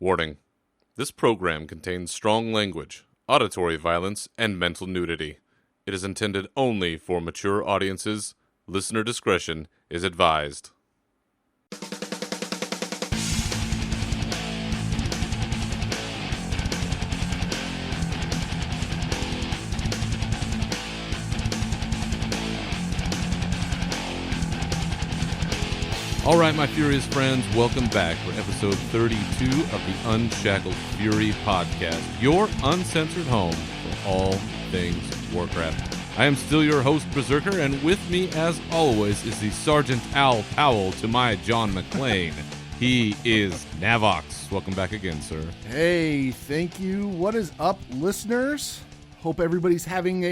Warning. This program contains strong language, auditory violence, and mental nudity. It is intended only for mature audiences. Listener discretion is advised. All right, my furious friends, welcome back for episode 32 of the Unshackled Fury podcast, your uncensored home for all things Warcraft. I am still your host, Berserker, and with me, as always, is the Sergeant Al Powell to my John McClane. He is Navox. Welcome back again, sir. Hey, thank you. What is up, listeners? Hope everybody's having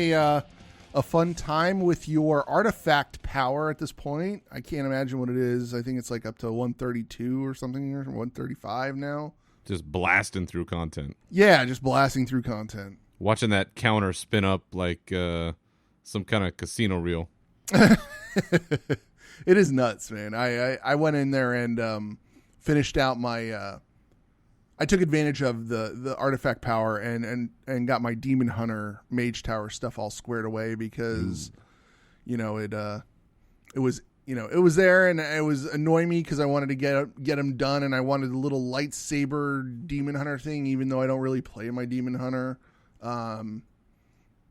a fun time with your artifact power at this point. I can't imagine what it is. I think it's like up to 132 or something, or 135 now. Just blasting through content. Yeah, just blasting through content. Watching that counter spin up like some kind of casino reel. It is nuts, man. I went in there and finished out my... I took advantage of the artifact power and got my Demon Hunter Mage Tower stuff all squared away because, it was there and it was annoying me because I wanted to get them done and I wanted a little lightsaber Demon Hunter thing, even though I don't really play my Demon Hunter.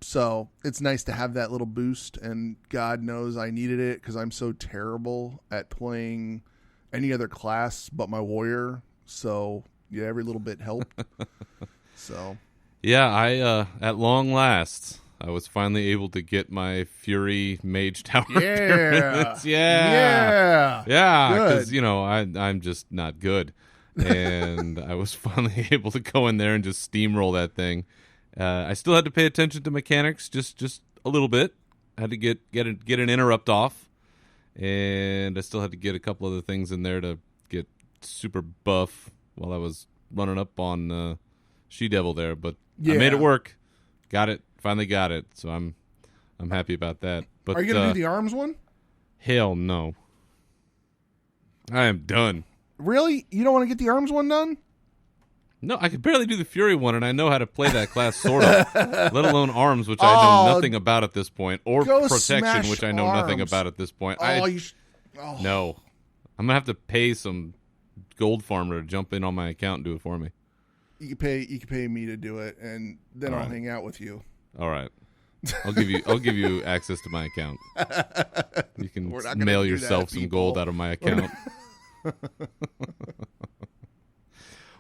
So it's nice to have that little boost, and God knows I needed it because I'm so terrible at playing any other class but my warrior. So yeah, every little bit helped. So, yeah, I at long last, I was finally able to get my Fury Mage Tower. Yeah, yeah, because I'm just not good, and I was finally able to go in there and just steamroll that thing. I still had to pay attention to mechanics, just a little bit. I had to get an interrupt off, and I still had to get a couple other things in there to get super buff while I was running up on She-Devil there, but yeah. I made it work. Finally got it, so I'm happy about that. But are you going to do the arms one? Hell no. I am done. Really? You don't want to get the arms one done? No, I could barely do the Fury one, and I know how to play that class sort of, let alone arms, which I know nothing about at this point, or protection, which I know nothing about at this point. No. I'm going to have to pay some gold farmer to jump in on my account and do it for me. You can pay me to do it, and then I'll hang out with you. All right. I'll give you access to my account. You can mail yourself some gold out of my account.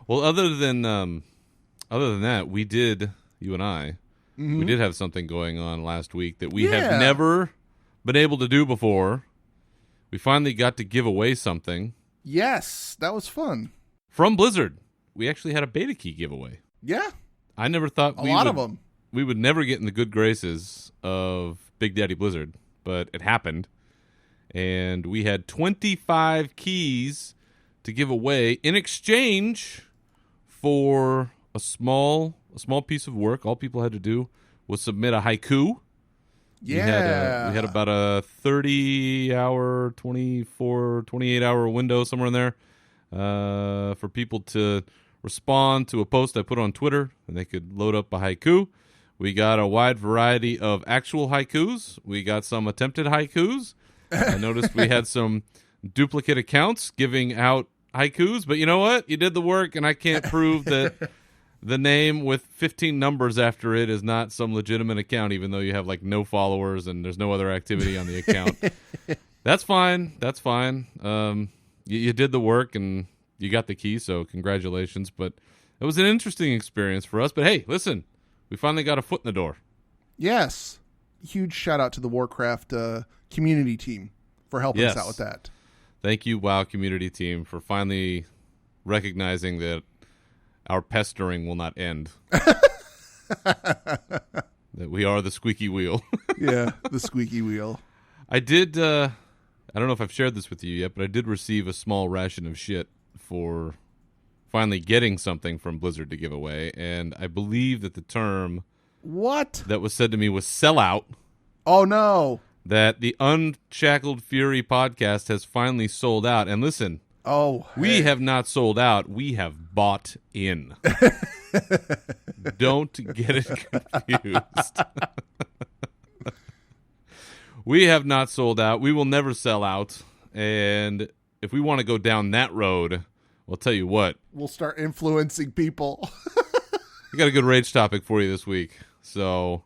Well, other than that, we did, you and I, we did have something going on last week that we have never been able to do before. We finally got to give away something. Yes, that was fun. From Blizzard. We actually had a beta key giveaway. Yeah. I never thought we would never get in the good graces of Big Daddy Blizzard, but it happened. And we had 25 keys to give away in exchange for a small piece of work. All people had to do was submit a haiku. Yeah. We had about a 30-hour, 24, 28-hour window, somewhere in there, for people to respond to a post I put on Twitter, and they could load up a haiku. We got a wide variety of actual haikus. We got some attempted haikus. I noticed we had some duplicate accounts giving out haikus, but you know what? You did the work, and I can't prove that the name with 15 numbers after it is not some legitimate account, even though you have like no followers and there's no other activity on the account. That's fine. You did the work and you got the key, so congratulations. But it was an interesting experience for us. But hey, listen, we finally got a foot in the door. Yes. Huge shout out to the Warcraft community team for helping us out with that. Thank you, WoW community team, for finally recognizing that our pestering will not end. That we are the squeaky wheel. Yeah, the squeaky wheel. I did, I don't know if I've shared this with you yet, but I did receive a small ration of shit for finally getting something from Blizzard to give away, and I believe that the term that was said to me was sellout. Oh, no. That the Unshackled Fury podcast has finally sold out. And listen, we have not sold out. We have bought in. Don't get it confused. We have not sold out. We will never sell out. And if we want to go down that road, I'll tell you what. We'll start influencing people. I got a good rage topic for you this week. So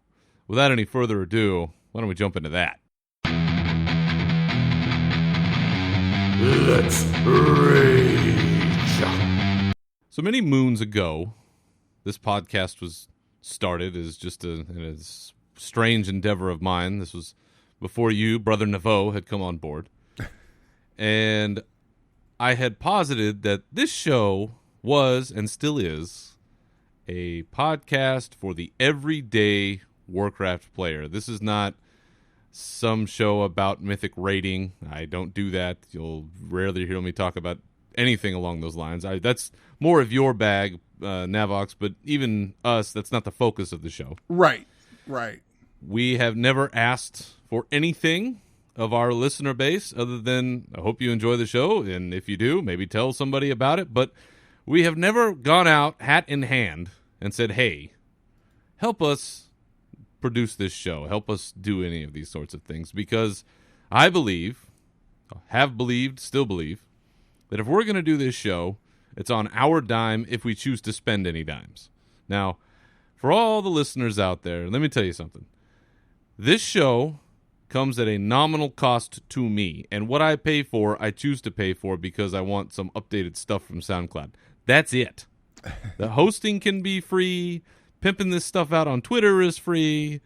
without any further ado, why don't we jump into that? Let's rage. So many moons ago, this podcast was started as just a strange endeavor of mine. This was before you, Brother Naveau, had come on board. And I had posited that this show was and still is a podcast for the everyday Warcraft player. This is not some show about mythic raiding. I don't do that. You'll rarely hear me talk about anything along those lines. That's more of your bag, Navox, but even us, that's not the focus of the show. Right. We have never asked for anything of our listener base other than, I hope you enjoy the show, and if you do, maybe tell somebody about it. But we have never gone out, hat in hand, and said, hey, help us produce this show. Help us do any of these sorts of things. Because I believe, have believed, still believe, that if we're going to do this show, it's on our dime if we choose to spend any dimes. Now, for all the listeners out there, let me tell you something. This show comes at a nominal cost to me, and what I pay for, I choose to pay for because I want some updated stuff from SoundCloud. That's it. The hosting can be free. Pimping this stuff out on Twitter is free.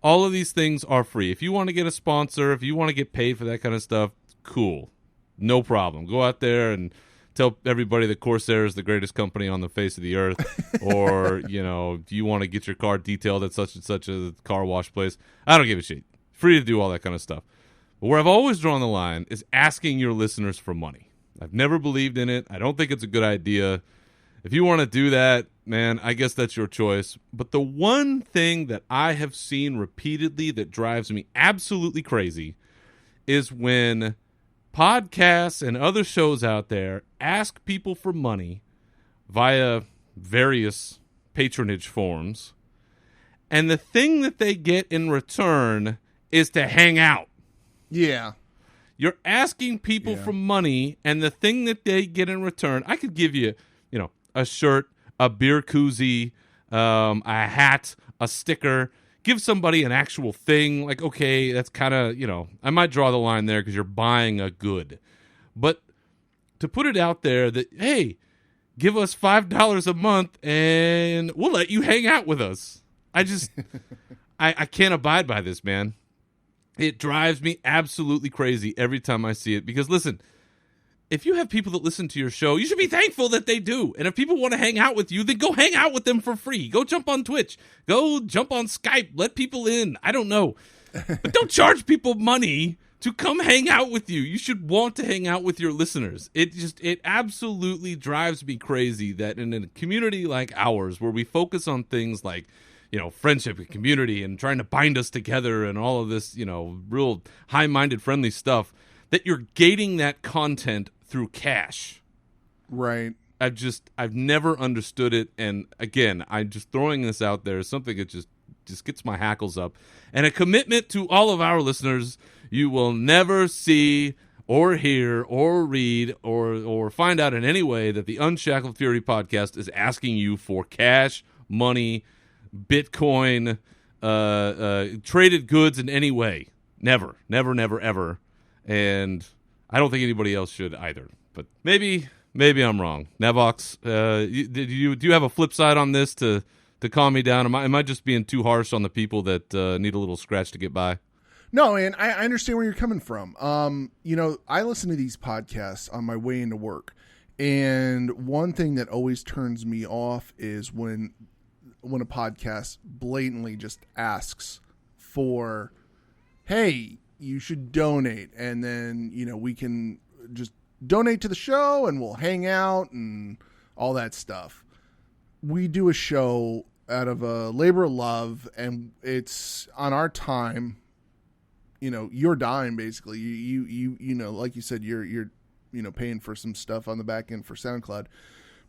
All of these things are free. If you want to get a sponsor, if you want to get paid for that kind of stuff, cool. No problem. Go out there and tell everybody that Corsair is the greatest company on the face of the earth. Or, if you want to get your car detailed at such and such a car wash place, I don't give a shit. Free to do all that kind of stuff. But where I've always drawn the line is asking your listeners for money. I've never believed in it. I don't think it's a good idea. If you want to do that, man, I guess that's your choice. But the one thing that I have seen repeatedly that drives me absolutely crazy is when podcasts and other shows out there ask people for money via various patronage forms, and the thing that they get in return is to hang out. Yeah. You're asking people for money, and the thing that they get in return, I could give you, a shirt, a beer koozie, a hat, a sticker. Give somebody an actual thing. Like, okay, that's kind of, I might draw the line there because you're buying a good. But to put it out there that, hey, give us $5 a month and we'll let you hang out with us. I just, I can't abide by this, man. It drives me absolutely crazy every time I see it. Because, listen, if you have people that listen to your show, you should be thankful that they do. And if people want to hang out with you, then go hang out with them for free. Go jump on Twitch. Go jump on Skype. Let people in. I don't know. But don't charge people money to come hang out with you. You should want to hang out with your listeners. It absolutely drives me crazy that in a community like ours, where we focus on things like, friendship and community and trying to bind us together and all of this, real high-minded, friendly stuff, that you're gating that content through cash. Right. I've never understood it. And again, I'm just throwing this out there as something that just gets my hackles up. And a commitment to all of our listeners: you will never see or hear or read or find out in any way that the Unshackled Fury podcast is asking you for cash, money, Bitcoin, traded goods in any way. Never, ever. And I don't think anybody else should either. But maybe I'm wrong. Navox, do you have a flip side on this to calm me down? Am I just being too harsh on the people that need a little scratch to get by? No, and I understand where you're coming from. I listen to these podcasts on my way into work, and one thing that always turns me off is when a podcast blatantly just asks for, hey, you should donate, and then we can just donate to the show and we'll hang out and all that stuff. We do a show out of a labor of love, and it's on our time. Your dime, basically. You like you said, you're paying for some stuff on the back end for SoundCloud.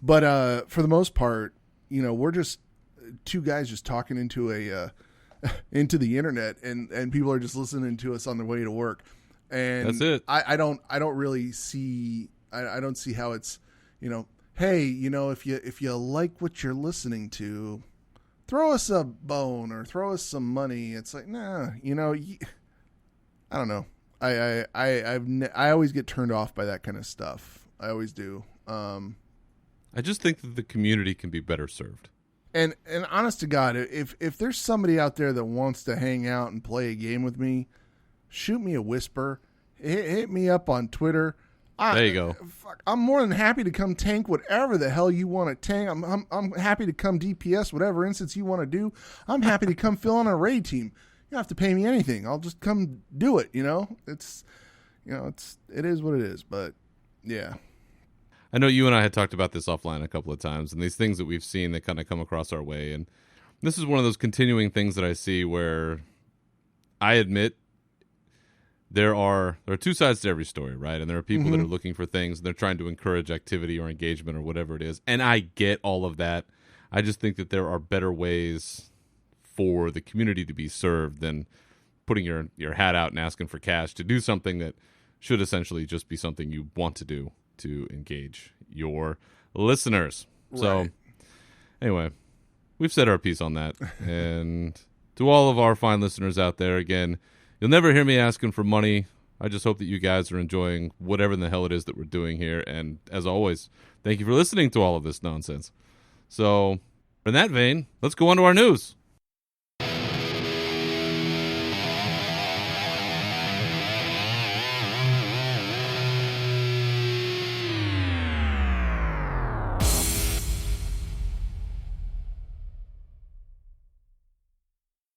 But for the most part, we're just two guys just talking into into the internet, and people are just listening to us on their way to work. And that's it. I don't really see. I don't see how it's, hey, if you like what you're listening to, throw us a bone or throw us some money. It's like, nah, I don't know. I always get turned off by that kind of stuff. I always do. I just think that the community can be better served. And honest to God, if there's somebody out there that wants to hang out and play a game with me, shoot me a whisper. Hit me up on Twitter. There you go. I'm more than happy to come tank whatever the hell you want to tank. I'm happy to come DPS whatever instance you want to do. I'm happy to come fill on a raid team. You don't have to pay me anything. I'll just come do it. It is what it is. But yeah, I know you and I had talked about this offline a couple of times, and these things that we've seen that kind of come across our way, and this is one of those continuing things that I see where I admit. There are two sides to every story, right? And there are people that are looking for things, and they're trying to encourage activity or engagement or whatever it is. And I get all of that. I just think that there are better ways for the community to be served than putting your hat out and asking for cash to do something that should essentially just be something you want to do to engage your listeners. Right. So anyway, we've said our piece on that. And to all of our fine listeners out there, again, you'll never hear me asking for money. I just hope that you guys are enjoying whatever the hell it is that we're doing here. And as always, thank you for listening to all of this nonsense. So, in that vein, let's go on to our news.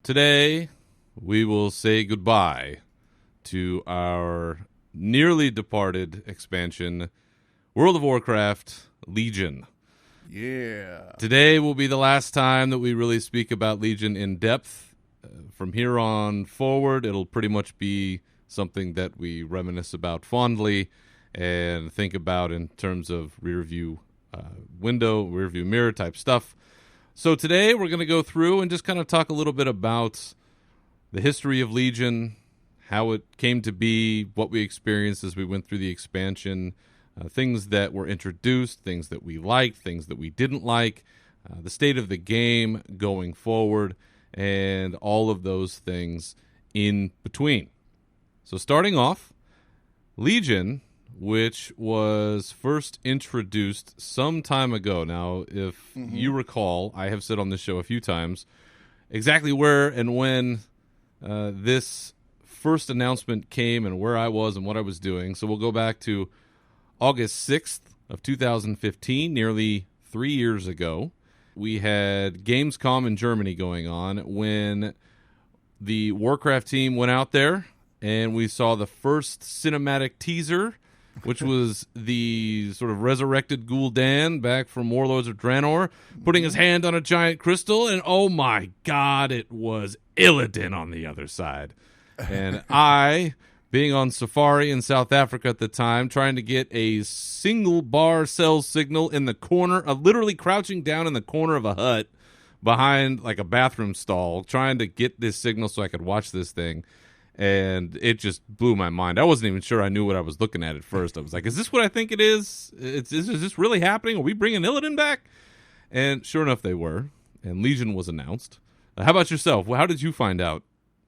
Today, we will say goodbye to our nearly departed expansion, World of Warcraft Legion. Yeah. Today will be the last time that we really speak about Legion in depth. From here on forward, it'll pretty much be something that we reminisce about fondly and think about in terms of rearview mirror type stuff. So today we're going to go through and just kind of talk a little bit about the history of Legion, how it came to be, what we experienced as we went through the expansion, things that were introduced, things that we liked, things that we didn't like, the state of the game going forward, and all of those things in between. So starting off, Legion, which was first introduced some time ago. Now, if you recall, I have said on this show a few times exactly where and when this first announcement came and where I was and what I was doing. So we'll go back to August 6th of 2015, nearly 3 years ago. We had Gamescom in Germany going on when the Warcraft team went out there and we saw the first cinematic teaser, which was the sort of resurrected Gul'dan back from Warlords of Draenor, putting his hand on a giant crystal, and oh my god, it was Illidan on the other side. And I, being on safari in South Africa at the time, trying to get a single bar cell signal in the corner, literally crouching down in the corner of a hut behind like a bathroom stall, trying to get this signal so I could watch this thing. And it just blew my mind. I wasn't even sure I knew what I was looking at first. I was like, is this what I think it is? Is this really happening? Are we bringing Illidan back? And sure enough, they were. And Legion was announced. How about yourself? How did you find out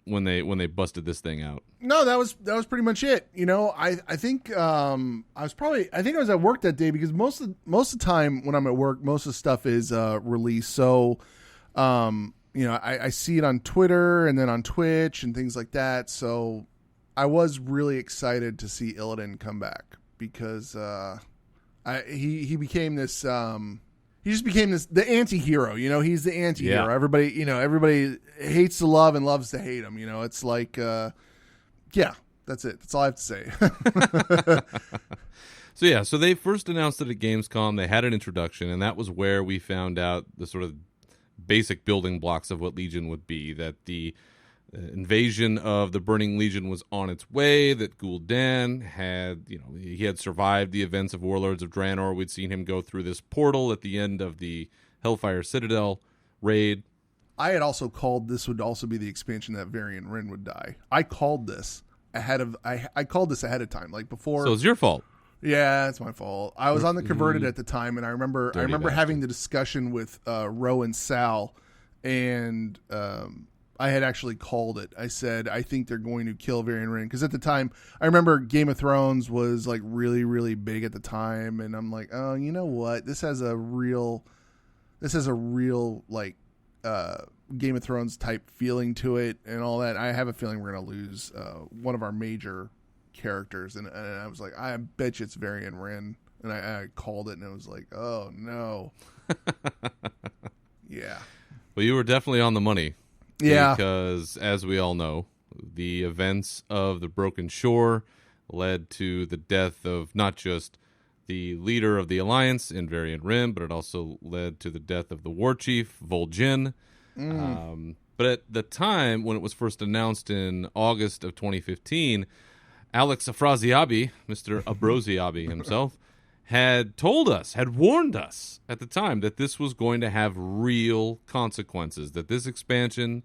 when they busted this thing out? No, that was pretty much it. I think I was at work that day because most of the time when I'm at work, most of the stuff is released. So, I see it on Twitter and then on Twitch and things like that. So I was really excited to see Illidan come back because he became this. He just became the anti-hero. He's the anti-hero. Yeah. Everybody hates to love and loves to hate him. It's like, yeah, that's it. That's all I have to say. So they first announced it at Gamescom. They had an introduction, and that was where we found out the sort of basic building blocks of what Legion would be, that the invasion of the Burning Legion was on its way, that Gul'dan had, he had survived the events of Warlords of Draenor. We'd seen him go through this portal at the end of the Hellfire Citadel raid. I had also called this would also be the expansion that Varian Wrynn would die. I called this ahead of time, like before. So it's your fault. Yeah, it's my fault. I was on the Converted at the time, and I remember having the discussion with Ro and Sal, and I had actually called it. I said, I think they're going to kill Varian Wrynn, because at the time, I remember Game of Thrones was like really, really big at the time, and I'm like, oh, you know what? This has a real like Game of Thrones type feeling to it and all that. I have a feeling we're going to lose one of our major characters, and I was like, I bet you it's Varian Wrynn, and I called it, and it was like, oh no. Yeah. Well, you were definitely on the money. Yeah. Because, as we all know, the events of the Broken Shore led to the death of not just the leader of the Alliance in Varian Wrynn, but it also led to the death of the war chief, Vol'jin. But at the time, when it was first announced in August of 2015, Alex Afrasiabi, Mr. Abrosiabi himself, had warned us at the time that this was going to have real consequences, that this expansion,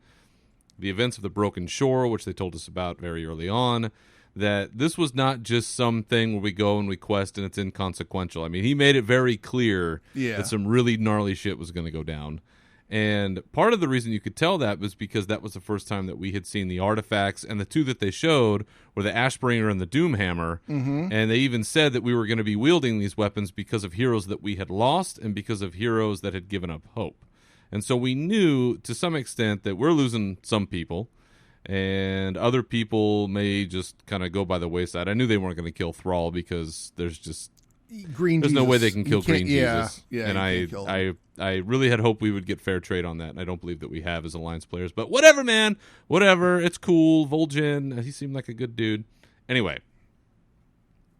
the events of the Broken Shore, which they told us about very early on, that this was not just something where we go and we quest and it's inconsequential. I mean, he made it very clear that some really gnarly shit was going to go down. And part of the reason you could tell that was because that was the first time that we had seen the artifacts, and the two that they showed were the Ashbringer and the Doomhammer. Mm-hmm. And they even said that we were going to be wielding these weapons because of heroes that we had lost and because of heroes that had given up hope. And so we knew to some extent that we're losing some people, and other people may just kind of go by the wayside. I knew they weren't going to kill Thrall because there's no way they can kill Green Jesus. Yeah, and I really had hoped we would get fair trade on that, and I don't believe that we have as Alliance players. But whatever, man. Whatever. It's cool. Vol'jin, he seemed like a good dude. Anyway,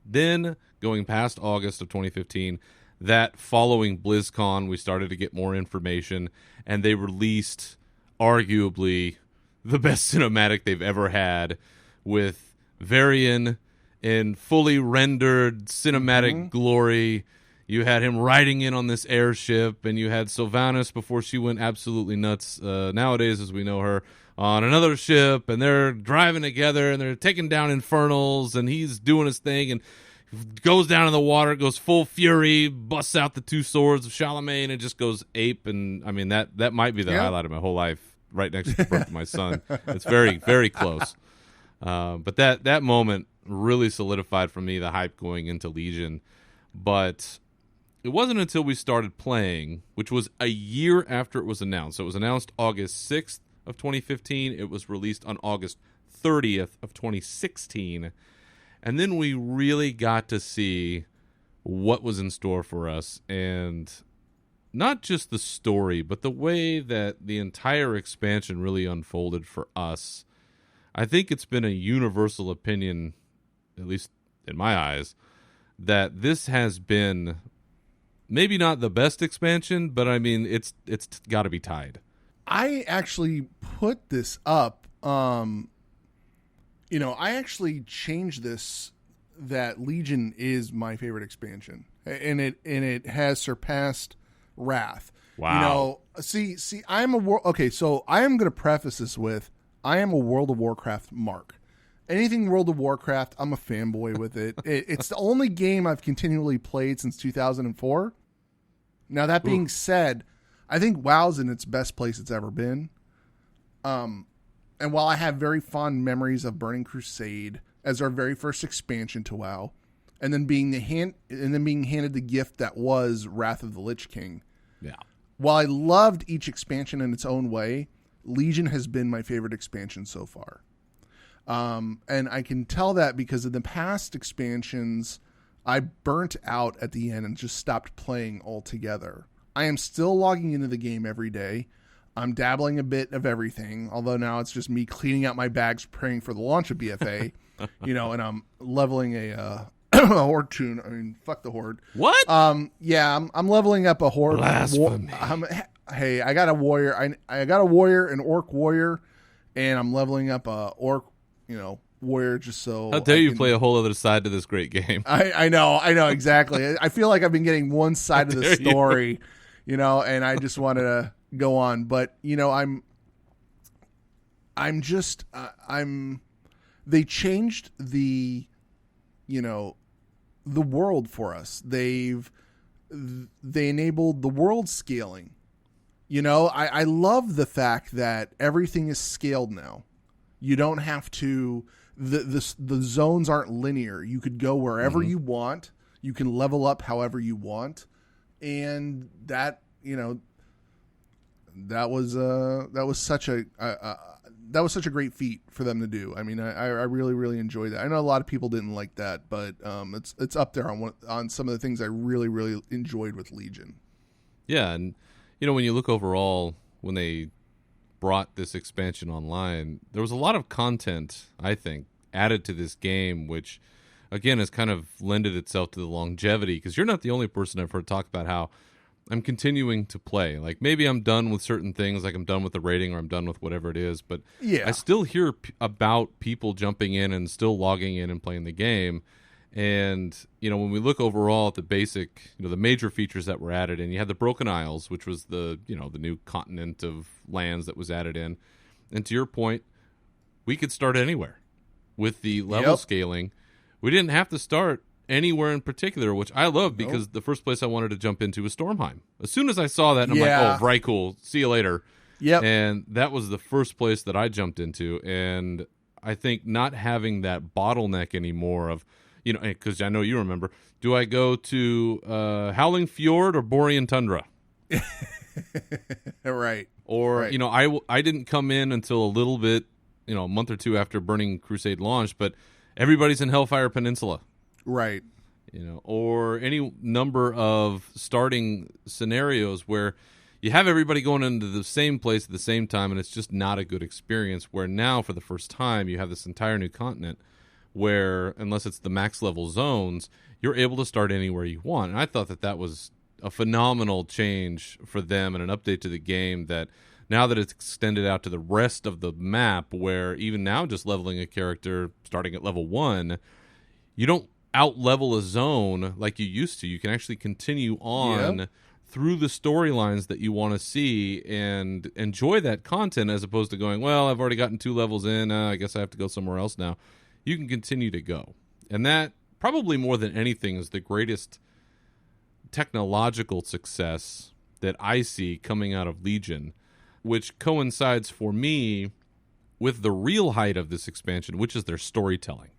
then going past August of 2015, that following BlizzCon, we started to get more information, and they released arguably the best cinematic they've ever had with Varian in fully rendered cinematic glory. You had him riding in on this airship, and you had Sylvanas before she went absolutely nuts, nowadays as we know her, on another ship, and they're driving together, and they're taking down Infernals, and he's doing his thing, and goes down in the water, goes full fury, busts out the two swords of Charlemagne, and just goes ape. And I mean, that might be the highlight of my whole life, right next to the birth of my son. It's very, very close. But that moment really solidified for me the hype going into Legion. But it wasn't until we started playing, which was a year after it was announced. So it was announced August 6th of 2015. It was released on August 30th of 2016. And then we really got to see what was in store for us, and not just the story, but the way that the entire expansion really unfolded for us. I think it's been a universal opinion, at least in my eyes, that this has been maybe not the best expansion, but I mean, it's got to be tied. I actually put this up. I actually changed this, that Legion is my favorite expansion, and it has surpassed Wrath. Wow. See, I'm so I am going to preface this with, I am a World of Warcraft mark. Anything World of Warcraft, I'm a fanboy with it. It's the only game I've continually played since 2004. Now, that being said, I think WoW's in its best place it's ever been. And while I have very fond memories of Burning Crusade as our very first expansion to WoW, and then being handed the gift that was Wrath of the Lich King. Yeah. While I loved each expansion in its own way, Legion has been my favorite expansion so far. And I can tell that because in the past expansions, I burnt out at the end and just stopped playing altogether. I am still logging into the game every day. I'm dabbling a bit of everything, although now it's just me cleaning out my bags, praying for the launch of BFA, and I'm leveling a Horde tune. I mean, fuck the Horde. What? Yeah, I'm leveling up a Horde. Blasphemy. Hey, I got a warrior. I got a warrior, an orc warrior, and I'm leveling up a orc, warrior just so. How dare you play a whole other side to this great game? I know exactly. I feel like I've been getting one side of the story, and I just wanted to go on, but they changed the world for us. They enabled the world scaling. I love the fact that everything is scaled now. You don't have to, the zones aren't linear. You could go wherever you want. You can level up however you want. And that was such a great feat for them to do. I mean, I really, really enjoyed that. I know a lot of people didn't like that, but it's up there on some of the things I really, really enjoyed with Legion. Yeah, and when you look overall, when they brought this expansion online, there was a lot of content, I think, added to this game, which, again, has kind of lended itself to the longevity, because you're not the only person I've heard talk about how I'm continuing to play. Like, maybe I'm done with certain things, like I'm done with the rating or I'm done with whatever it is, but I still hear about people jumping in and still logging in and playing the game. And, when we look overall at the basic, the major features that were added in, you had the Broken Isles, which was the new continent of lands that was added in. And to your point, we could start anywhere with the level scaling. We didn't have to start anywhere in particular, which I love, because the first place I wanted to jump into was Stormheim. As soon as I saw that, I'm like, oh, right, cool. See you later. Yep. And that was the first place that I jumped into. And I think not having that bottleneck anymore of, because I know you remember, do I go to Howling Fjord or Borean Tundra? Right. Or, I didn't come in until a little bit, a month or two after Burning Crusade launched, but everybody's in Hellfire Peninsula. Right. Or any number of starting scenarios where you have everybody going into the same place at the same time, and it's just not a good experience, where now, for the first time, you have this entire new continent where, unless it's the max level zones, you're able to start anywhere you want. And I thought that was a phenomenal change for them and an update to the game, that now that it's extended out to the rest of the map, where even now just leveling a character starting at level 1, you don't out-level a zone like you used to. You can actually continue on through the storylines that you want to see and enjoy that content, as opposed to going, well, I've already gotten 2 levels in, I guess I have to go somewhere else now. You can continue to go. And that, probably more than anything, is the greatest technological success that I see coming out of Legion, which coincides for me with the real height of this expansion, which is their storytelling.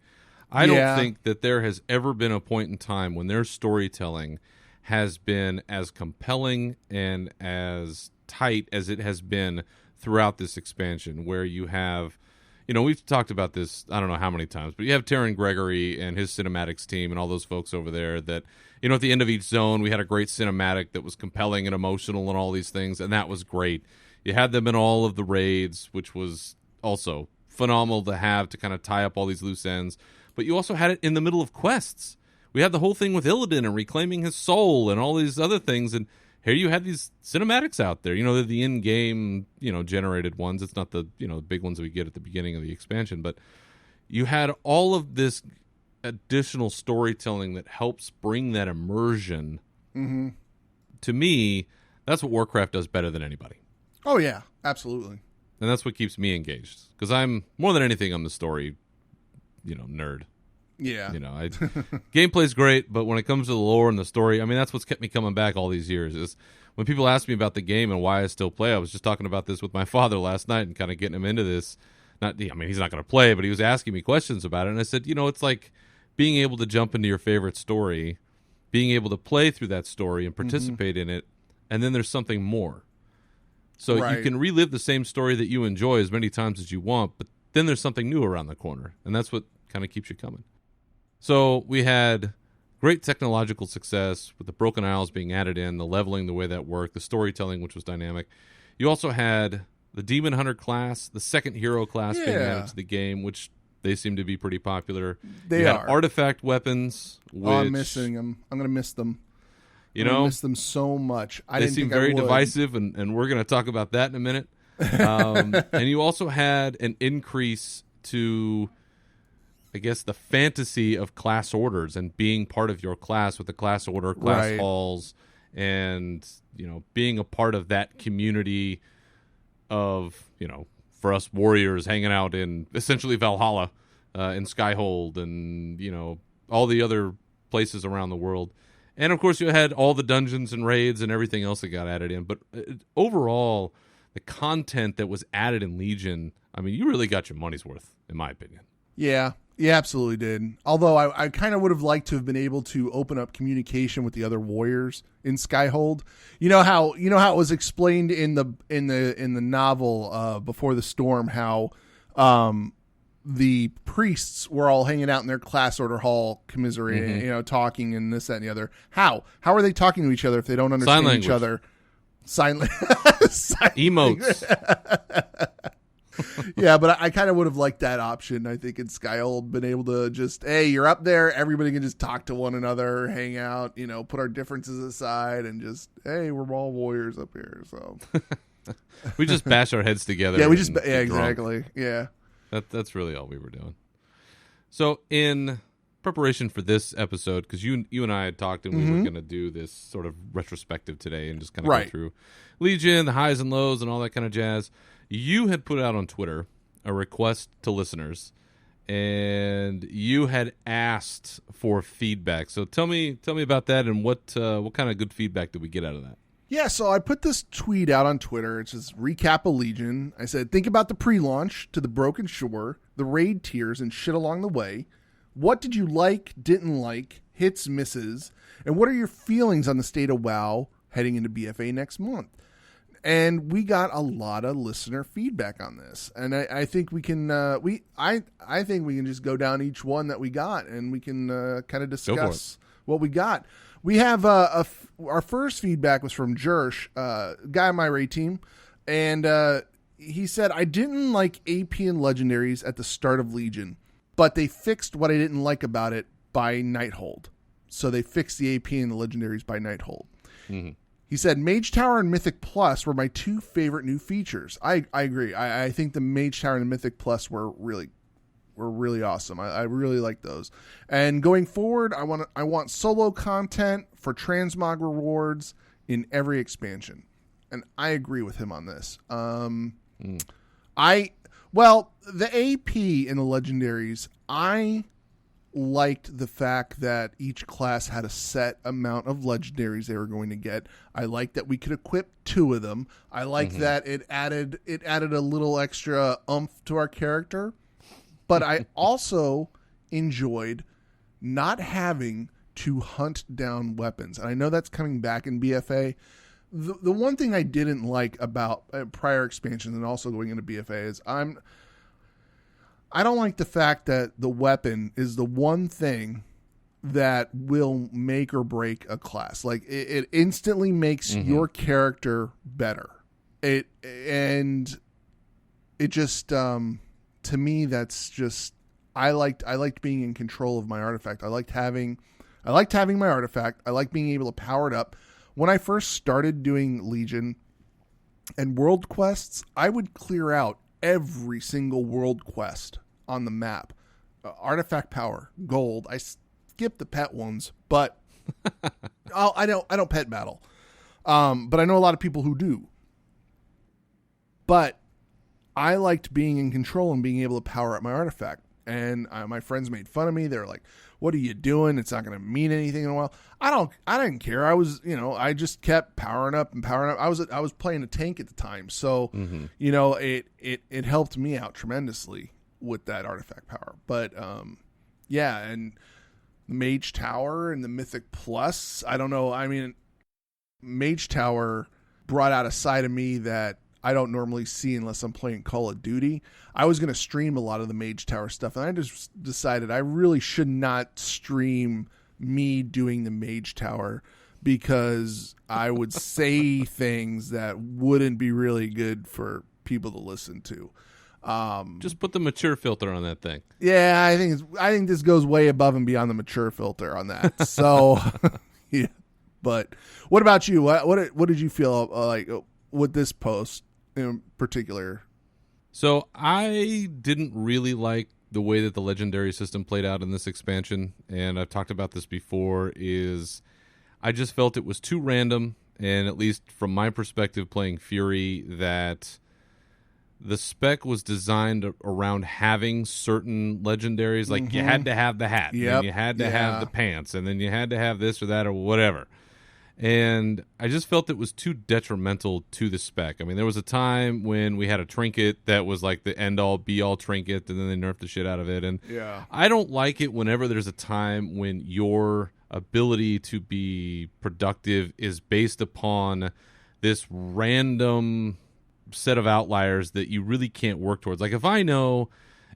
I don't think that there has ever been a point in time when their storytelling has been as compelling and as tight as it has been throughout this expansion, where you have, we've talked about this, I don't know how many times, but you have Taron Gregory and his cinematics team and all those folks over there that, at the end of each zone, we had a great cinematic that was compelling and emotional and all these things, and that was great. You had them in all of the raids, which was also phenomenal to have to kind of tie up all these loose ends. But you also had it in the middle of quests. We had the whole thing with Illidan and reclaiming his soul and all these other things. And here you had these cinematics out there. They're the in-game, generated ones. It's not the, the big ones that we get at the beginning of the expansion. But you had all of this additional storytelling that helps bring that immersion. Mm-hmm. To me, that's what Warcraft does better than anybody. Oh, yeah. Absolutely. And that's what keeps me engaged. Because I'm, more than anything, I'm the story nerd. Yeah. Gameplay's great, but when it comes to the lore and the story, I mean, that's what's kept me coming back all these years. Is when people ask me about the game and why I still play. I was just talking about this with my father last night and kind of getting him into this. He's not going to play, but he was asking me questions about it. And I said, it's like being able to jump into your favorite story, being able to play through that story and participate in it, and then there's something more. So you can relive the same story that you enjoy as many times as you want, but then there's something new around the corner, and that's what kind of keeps you coming. So we had great technological success with the Broken Isles being added in, the leveling, the way that worked, the storytelling, which was dynamic. You also had the Demon Hunter class, the second hero class being added to the game, which they seem to be pretty popular. They are. Artifact weapons. Which, I'm missing them. I'm going to miss them. I miss them so much. They seem very divisive, and we're going to talk about that in a minute. And you also had an increase to, I guess, the fantasy of class orders and being part of your class with the class order, class Right. halls, and being a part of that community of for us warriors hanging out in essentially Valhalla, in Skyhold, and all the other places around the world. And of course, you had all the dungeons and raids and everything else that got added in. But overall, the content that was added in Legion, I mean, you really got your money's worth, in my opinion. Yeah, you absolutely did. Although I kind of would have liked to have been able to open up communication with the other warriors in Skyhold. You know how it was explained in the novel Before the Storm, how the priests were all hanging out in their class order hall, commiserating, talking and this, that, and the other. How are they talking to each other if they don't understand each other? Sign Emotes. Yeah, but I kind of would have liked that option. I think in Skyhold, been able to just, hey, you're up there, everybody can just talk to one another, hang out, put our differences aside, and just, hey, we're all warriors up here. So we just bash our heads together. Yeah, we just, and yeah, get drunk. exactly, yeah. That's really all we were doing. So in preparation for this episode, because you and I had talked, and we were going to do this sort of retrospective today and just kind of Right. go through Legion, the highs and lows, and all that kind of jazz. You had put out on Twitter a request to listeners, and you had asked for feedback. So tell me about that, and what kind of good feedback did we get out of that? Yeah, so I put this tweet out on Twitter. It's just recap of Legion. I said, think about the pre-launch to the Broken Shore, the raid tiers, and shit along the way. What did you like, didn't like, hits, misses, and what are your feelings on the state of WoW heading into BFA next month? And we got a lot of listener feedback on this, and I think we can I think we can just go down each one that we got, and we can kind of discuss what we got. We have our first feedback was from Jersh, guy on my raid team, and he said, I didn't like AP and legendaries at the start of Legion, but they fixed what I didn't like about it by Nighthold. So they fixed the AP and the legendaries by Nighthold. Mm-hmm. He said, Mage Tower and Mythic Plus were my two favorite new features. I agree. I think the Mage Tower and the Mythic Plus were really awesome. I really like those. And going forward, I want solo content for transmog rewards in every expansion. And I agree with him on this. The AP and the legendaries, I liked the fact that each class had a set amount of legendaries they were going to get. I liked that we could equip 2 of them. I liked that it added a little extra oomph to our character. But I also enjoyed not having to hunt down weapons. And I know that's coming back in BFA. The one thing I didn't like about prior expansions and also going into BFA is I don't like the fact that the weapon is the one thing that will make or break a class. Like it instantly makes your character better. It just to me, that's just, I liked being in control of my artifact. I liked having my artifact. I liked being able to power it up. When I first started doing Legion and world quests, I would clear out every single world quest on the map. Artifact power, gold. I skipped the pet ones, but I don't pet battle. But I know a lot of people who do. But I liked being in control and being able to power up my artifact. And my friends made fun of me. They're like, what are you doing? It's not going to mean anything in a while. I didn't care. I was, I just kept powering up and powering up. I was playing a tank at the time. So, it helped me out tremendously with that artifact power. But, yeah. And the Mage Tower and the Mythic Plus, I don't know. I mean, Mage Tower brought out a side of me that I don't normally see unless I'm playing Call of Duty. I was going to stream a lot of the Mage Tower stuff, and I just decided I really should not stream me doing the Mage Tower because I would say things that wouldn't be really good for people to listen to. Just put the mature filter on that thing. Yeah, I think this goes way above and beyond the mature filter on that. So, yeah. But what about you? What did you feel like with this post? in particular? So I didn't really like the way that the legendary system played out in this expansion, and I've talked about this before, is I just felt it was too random, and at least from my perspective playing Fury, that the spec was designed around having certain legendaries. Like you had to have the hat, and then you had to have the pants, and then you had to have this or that or whatever. And I just felt it was too detrimental to the spec. I mean, there was a time when we had a trinket that was like the end-all, be-all trinket, and then they nerfed the shit out of it. And I don't like it whenever there's a time when your ability to be productive is based upon this random set of outliers that you really can't work towards. Like if I know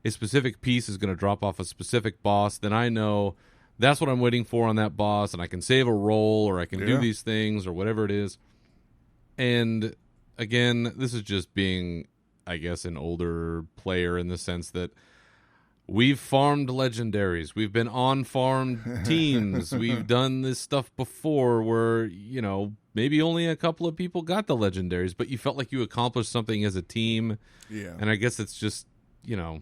a specific piece is going to drop off a specific boss, then I know that's what I'm waiting for on that boss, and I can save a roll, or I can do these things, or whatever it is. And again, this is just being, I guess, an older player in the sense that we've farmed legendaries. We've been on farm teams. We've done this stuff before where, you know, maybe only a couple of people got the legendaries, but you felt like you accomplished something as a team. Yeah. And I guess it's just, you know,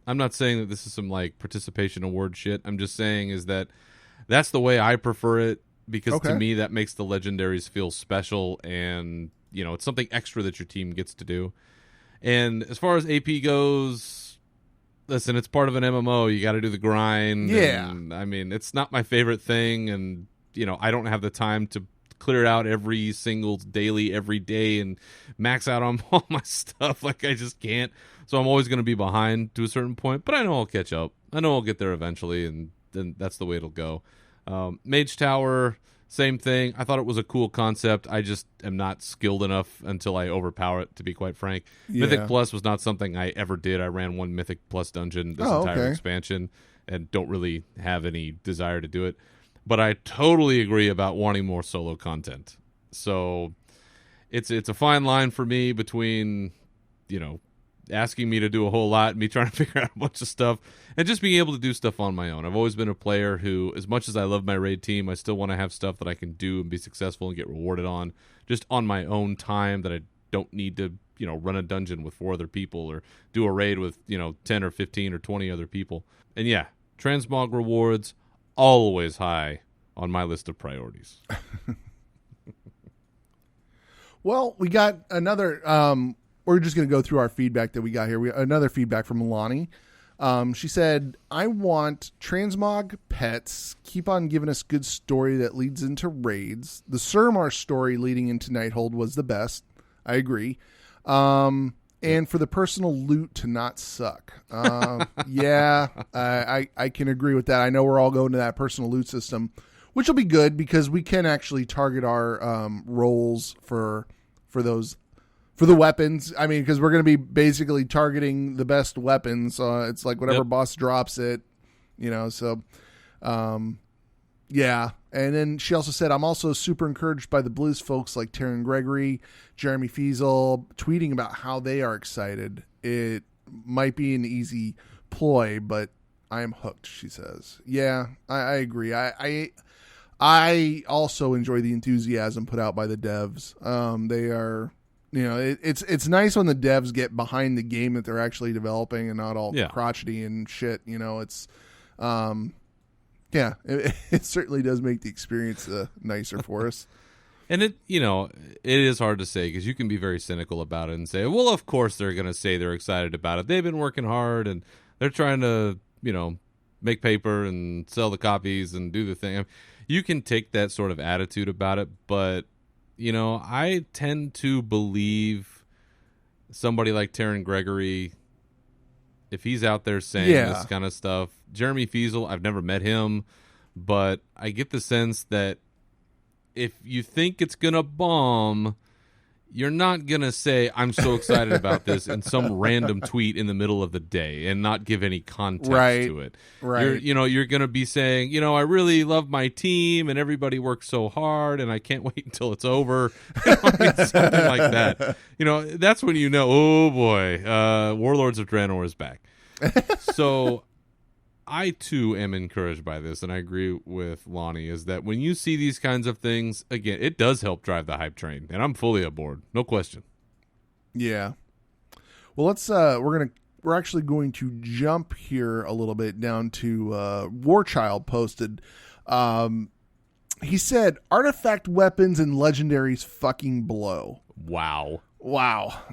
I'm not saying that this is some like participation award shit. I'm just saying is that that's the way I prefer it, because to me that makes the legendaries feel special, and you know, it's something extra that your team gets to do. And as far as AP goes, listen, it's part of an MMO. You got to do the grind. Yeah. And, I mean, it's not my favorite thing, and you know, I don't have the time to clear it out every single daily every day and max out on all my stuff. Like I just can't. So I'm always going to be behind to a certain point, but I know I'll catch up. I know I'll get there eventually, and then that's the way it'll go. Mage Tower, same thing. I thought it was a cool concept. I just am not skilled enough until I overpower it, to be quite frank. Yeah. Mythic Plus was not something I ever did. I ran one Mythic Plus dungeon this entire expansion and don't really have any desire to do it. But I totally agree about wanting more solo content. So it's a fine line for me between, you know, asking me to do a whole lot and me trying to figure out a bunch of stuff and just being able to do stuff on my own. I've always been a player who, as much as I love my raid team, I still want to have stuff that I can do and be successful and get rewarded on just on my own time, that I don't need to, you know, run a dungeon with 4 other people or do a raid with, you know, 10 or 15 or 20 other people. And yeah, transmog rewards, always high on my list of priorities. Well, we got another, we're just going to go through our feedback that we got here. Another feedback from Lonnie. She said, I want transmog pets. Keep on giving us good story that leads into raids. The Suramar story leading into Nighthold was the best. I agree. And for the personal loot to not suck. Yeah, I can agree with that. I know we're all going to that personal loot system, which will be good because we can actually target our rolls for those, for the weapons. I mean, because we're going to be basically targeting the best weapons. It's like whatever boss drops it, you know. So, yeah. And then she also said, I'm also super encouraged by the Blizz folks like Taryn Gregory, Jeremy Fiesel, tweeting about how they are excited. It might be an easy ploy, but I am hooked, she says. Yeah, I agree. I also enjoy the enthusiasm put out by the devs. They are, you know, it's nice when the devs get behind the game that they're actually developing and not all crotchety and shit. You know, it's, yeah, it certainly does make the experience nicer for us. And it, you know, it is hard to say because you can be very cynical about it and say, well, of course they're going to say they're excited about it. They've been working hard and they're trying to, you know, make paper and sell the copies and do the thing. I mean, you can take that sort of attitude about it, but, you know, I tend to believe somebody like Taryn Gregory, if he's out there saying this kind of stuff. Jeremy Fiesel, I've never met him, but I get the sense that if you think it's going to bomb, you're not going to say, I'm so excited about this in some random tweet in the middle of the day and not give any context to it. Right. You're going to be saying, you know, I really love my team and everybody works so hard and I can't wait until it's over. I mean, something like that. You know, that's when you know, oh boy, Warlords of Draenor is back. So I too am encouraged by this, and I agree with Lonnie, is that when you see these kinds of things, again, it does help drive the hype train, and I'm fully aboard, no question. Yeah. Well, we're actually going to jump here a little bit down to Warchild posted. He said artifact weapons and legendaries fucking blow. Wow.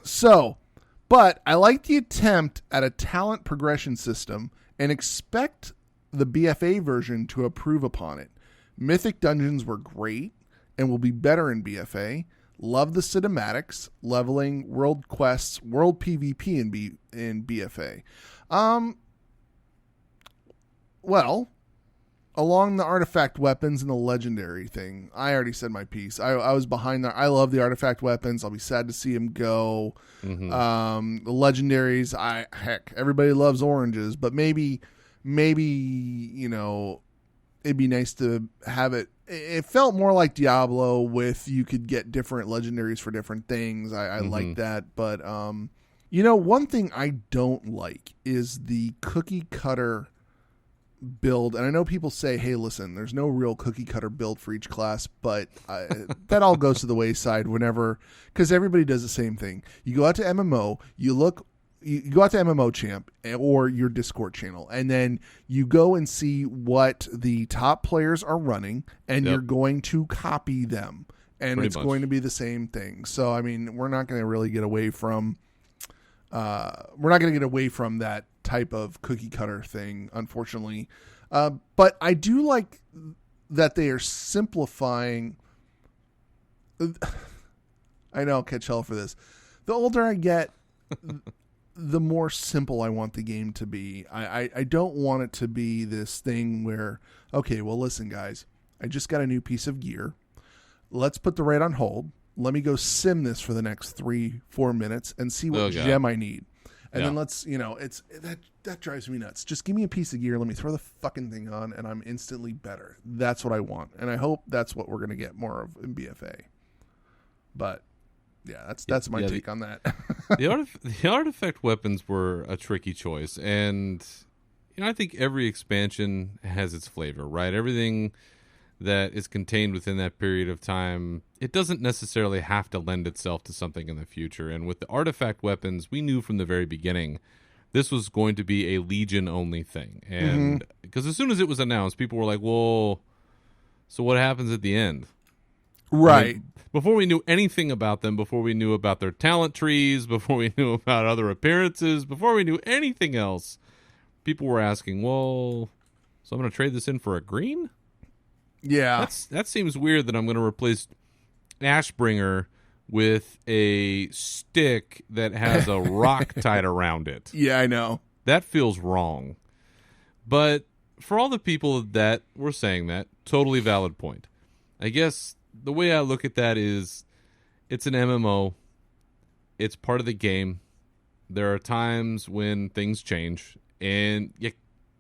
So, but I like the attempt at a talent progression system and expect the BFA version to improve upon it. Mythic dungeons were great and will be better in BFA. Love the cinematics, leveling, world quests, world PvP in BFA. Well, along the artifact weapons and the legendary thing, I already said my piece. I was behind that. I love the artifact weapons. I'll be sad to see them go. Mm-hmm. The legendaries, heck, everybody loves oranges, but maybe it'd be nice to have it. It felt more like Diablo with you could get different legendaries for different things. I like that. But, one thing I don't like is the cookie cutter build. And I know people say, hey, listen, there's no real cookie cutter build for each class, but that all goes to the wayside because everybody does the same thing. You go out to MMO, you go out to MMO Champ or your Discord channel, and then you go and see what the top players are running, and you're going to copy them, and it's going to be the same thing. So, I mean, we're not going to really get away from that type of cookie cutter thing, unfortunately. But I do like that they are simplifying. I know I'll catch hell for this. The older I get, the more simple I want the game to be. I don't want it to be this thing where, okay, well, listen, guys, I just got a new piece of gear. Let's put the raid on hold. Let me go sim this for the next 3-4 minutes and see what gem I need. And then let's, that drives me nuts. Just give me a piece of gear. Let me throw the fucking thing on and I'm instantly better. That's what I want. And I hope that's what we're going to get more of in BFA. But yeah, that's my take on that. The artifact weapons were a tricky choice, and I think every expansion has its flavor, right? Everything that is contained within that period of time, it doesn't necessarily have to lend itself to something in the future. And with the artifact weapons, we knew from the very beginning this was going to be a Legion only thing, and because as soon as it was announced, people were like, "Well, so what happens at the end?" Right. I mean, before we knew anything about them, before we knew about their talent trees, before we knew about other appearances, before we knew anything else, people were asking, well, so I'm going to trade this in for a green? Yeah. That seems weird that I'm going to replace Ashbringer with a stick that has a rock tied around it. Yeah, I know. That feels wrong. But for all the people that were saying that, totally valid point. I guess the way I look at that is it's an MMO. It's part of the game. There are times when things change, and you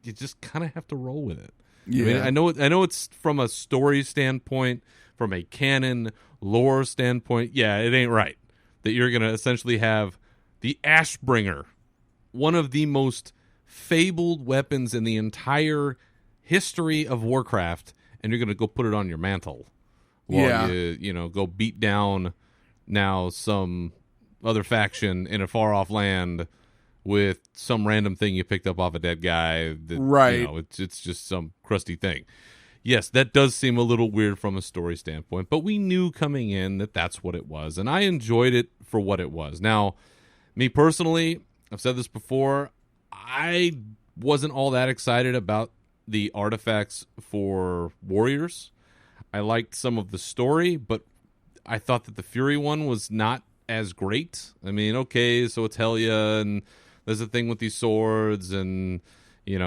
just kind of have to roll with it. Yeah. I mean, I know it's from a story standpoint, from a canon lore standpoint. Yeah, it ain't right that you're going to essentially have the Ashbringer, one of the most fabled weapons in the entire history of Warcraft, and you're going to go put it on your mantle. While you go beat down now some other faction in a far off land with some random thing you picked up off a dead guy. That, right. It's just some crusty thing. Yes, that does seem a little weird from a story standpoint, but we knew coming in that that's what it was, and I enjoyed it for what it was. Now, me personally, I've said this before, I wasn't all that excited about the artifacts for warriors. I liked some of the story, but I thought that the Fury one was not as great. I mean, okay, so it's Helya, and there's a thing with these swords, and I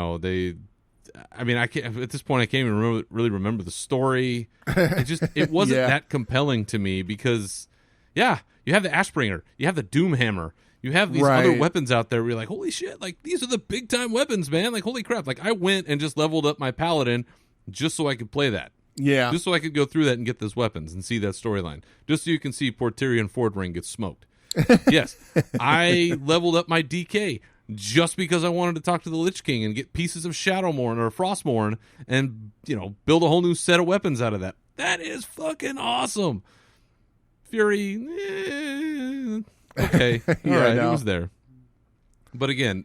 can't, at this point I can't even really remember the story. It wasn't that compelling to me because, you have the Ashbringer, you have the Doomhammer, you have these other weapons out there where you're like, holy shit, like these are the big time weapons, man. Like, holy crap. Like, I went and just leveled up my Paladin just so I could play that. Yeah. Just so I could go through that and get those weapons and see that storyline. Just so you can see poor Tyrion Fordring get smoked. Yes. I leveled up my DK just because I wanted to talk to the Lich King and get pieces of Shadowmourne or Frostmourne and, build a whole new set of weapons out of that. That is fucking awesome. Fury, Okay, all Yeah, I right, he know. was there. But again,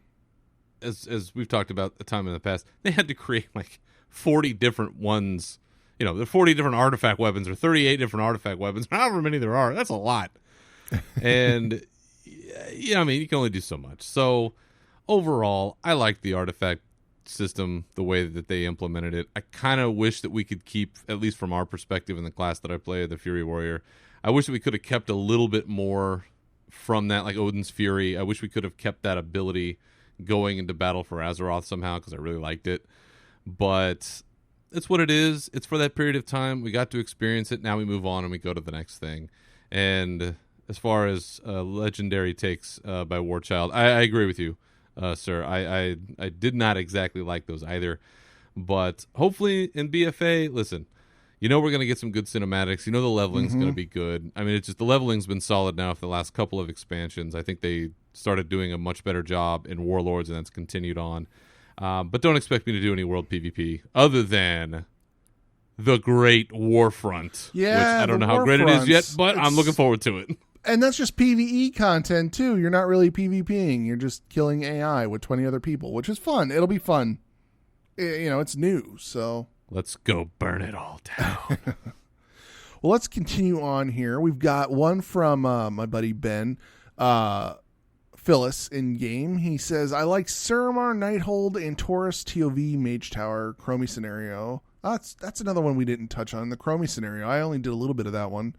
as we've talked about a time in the past, they had to create like 40 different ones. You know, the 40 different artifact weapons or 38 different artifact weapons, however many there are. That's a lot. And yeah, I mean, you can only do so much. So overall, I like the artifact system, the way that they implemented it. I kind of wish that we could keep, at least from our perspective in the class that I play, the Fury Warrior, I wish that we could have kept a little bit more from that, like Odin's Fury. I wish we could have kept that ability going into Battle for Azeroth somehow, because I really liked it. But it's what it is. It's for that period of time. We got to experience it. Now we move on and we go to the next thing. And as far as legendary takes by Warchild, I agree with you, sir. I did not exactly like those either. But hopefully in BFA, listen, you know we're going to get some good cinematics. You know the leveling's going to be good. I mean, it's just the leveling's been solid now for the last couple of expansions. I think they started doing a much better job in Warlords, and that's continued on. But don't expect me to do any world PvP other than the Great Warfront. Yeah, which I don't the know how great it is yet, Warfronts. but I'm looking forward to it. And that's just PvE content too. You're not really PvPing. You're just killing AI with 20 other people, which is fun. It'll be fun. You know, it's new, so Let's go burn it all down. well, let's continue on here. We've got one from my buddy Ben Phyllis in game. He says, I like Suramar, Nighthold, and Taurus TOV Mage Tower Chromie scenario. That's another one we didn't touch on, the Chromie scenario. I only did a little bit of that one.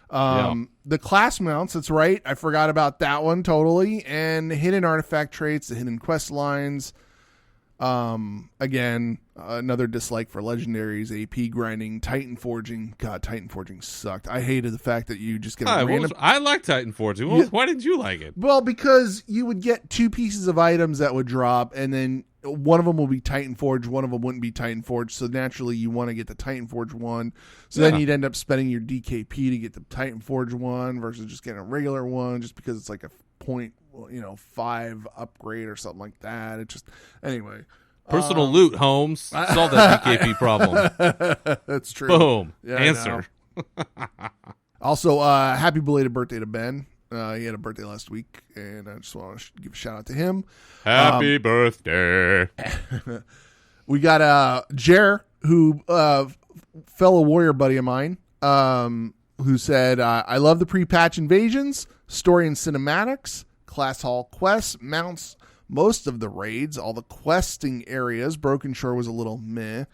The class mounts, that's right. I forgot about that one totally. And hidden artifact traits, the hidden quest lines. Again, another dislike for legendaries, AP grinding, Titan forging. God, Titan forging sucked. I hated the fact that you just get a random. I like Titan Forging. Well, why didn't you like it? Well, because you would get two pieces of items that would drop, and then one of them will be Titan Forge, one of them wouldn't be Titan Forge. So naturally, you want to get the Titan Forge one. So then you'd end up spending your DKP to get the Titan Forge one versus just getting a regular one, just because it's like a 0.5 upgrade or something like that. It just anyway. Personal loot, Holmes. Solve that DKP problem. That's true. Boom. Yeah, Answer. Also, happy belated birthday to Ben. He had a birthday last week, and I just want to give a shout out to him. Happy birthday. We got Jer, who fellow warrior buddy of mine, who said, I love the pre-patch invasions, story and cinematics, class hall quests, mounts, most of the raids, all the questing areas. Broken Shore was a little meh.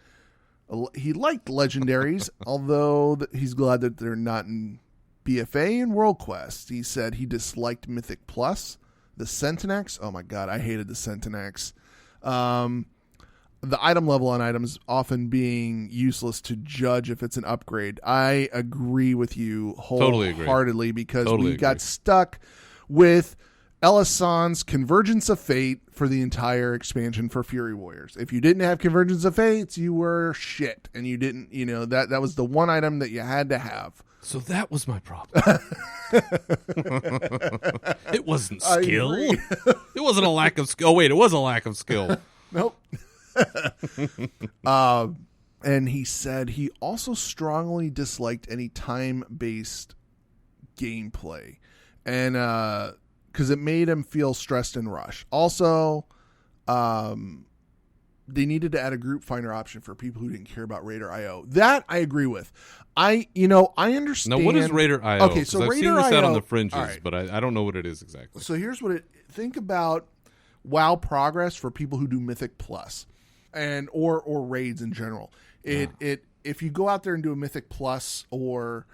He liked legendaries, although he's glad that they're not in BFA and World Quest. He said he disliked Mythic Plus, the Centinex. Oh my god, I hated the Centinex. The item level on items often being useless to judge if it's an upgrade. I agree with you wholeheartedly because we got stuck with Elisan's Convergence of Fate for the entire expansion for Fury Warriors. If you didn't have Convergence of Fates, you were shit, and you didn't. That was the one item that you had to have. So that was my problem. It wasn't skill. It wasn't a lack of skill. Oh, wait, it was a lack of skill. Nope. And he said he also strongly disliked any time-based gameplay, and because it made him feel stressed and rushed. Also, they needed to add a group finder option for people who didn't care about Raider IO. That I agree with. I understand. Now, what is Raider IO? Okay, so I've Raider seen this IO, out on the fringes, right. but I don't know what it is exactly. So here's what think about WoW progress for people who do Mythic Plus and or raids in general. If you go out there and do a Mythic Plus or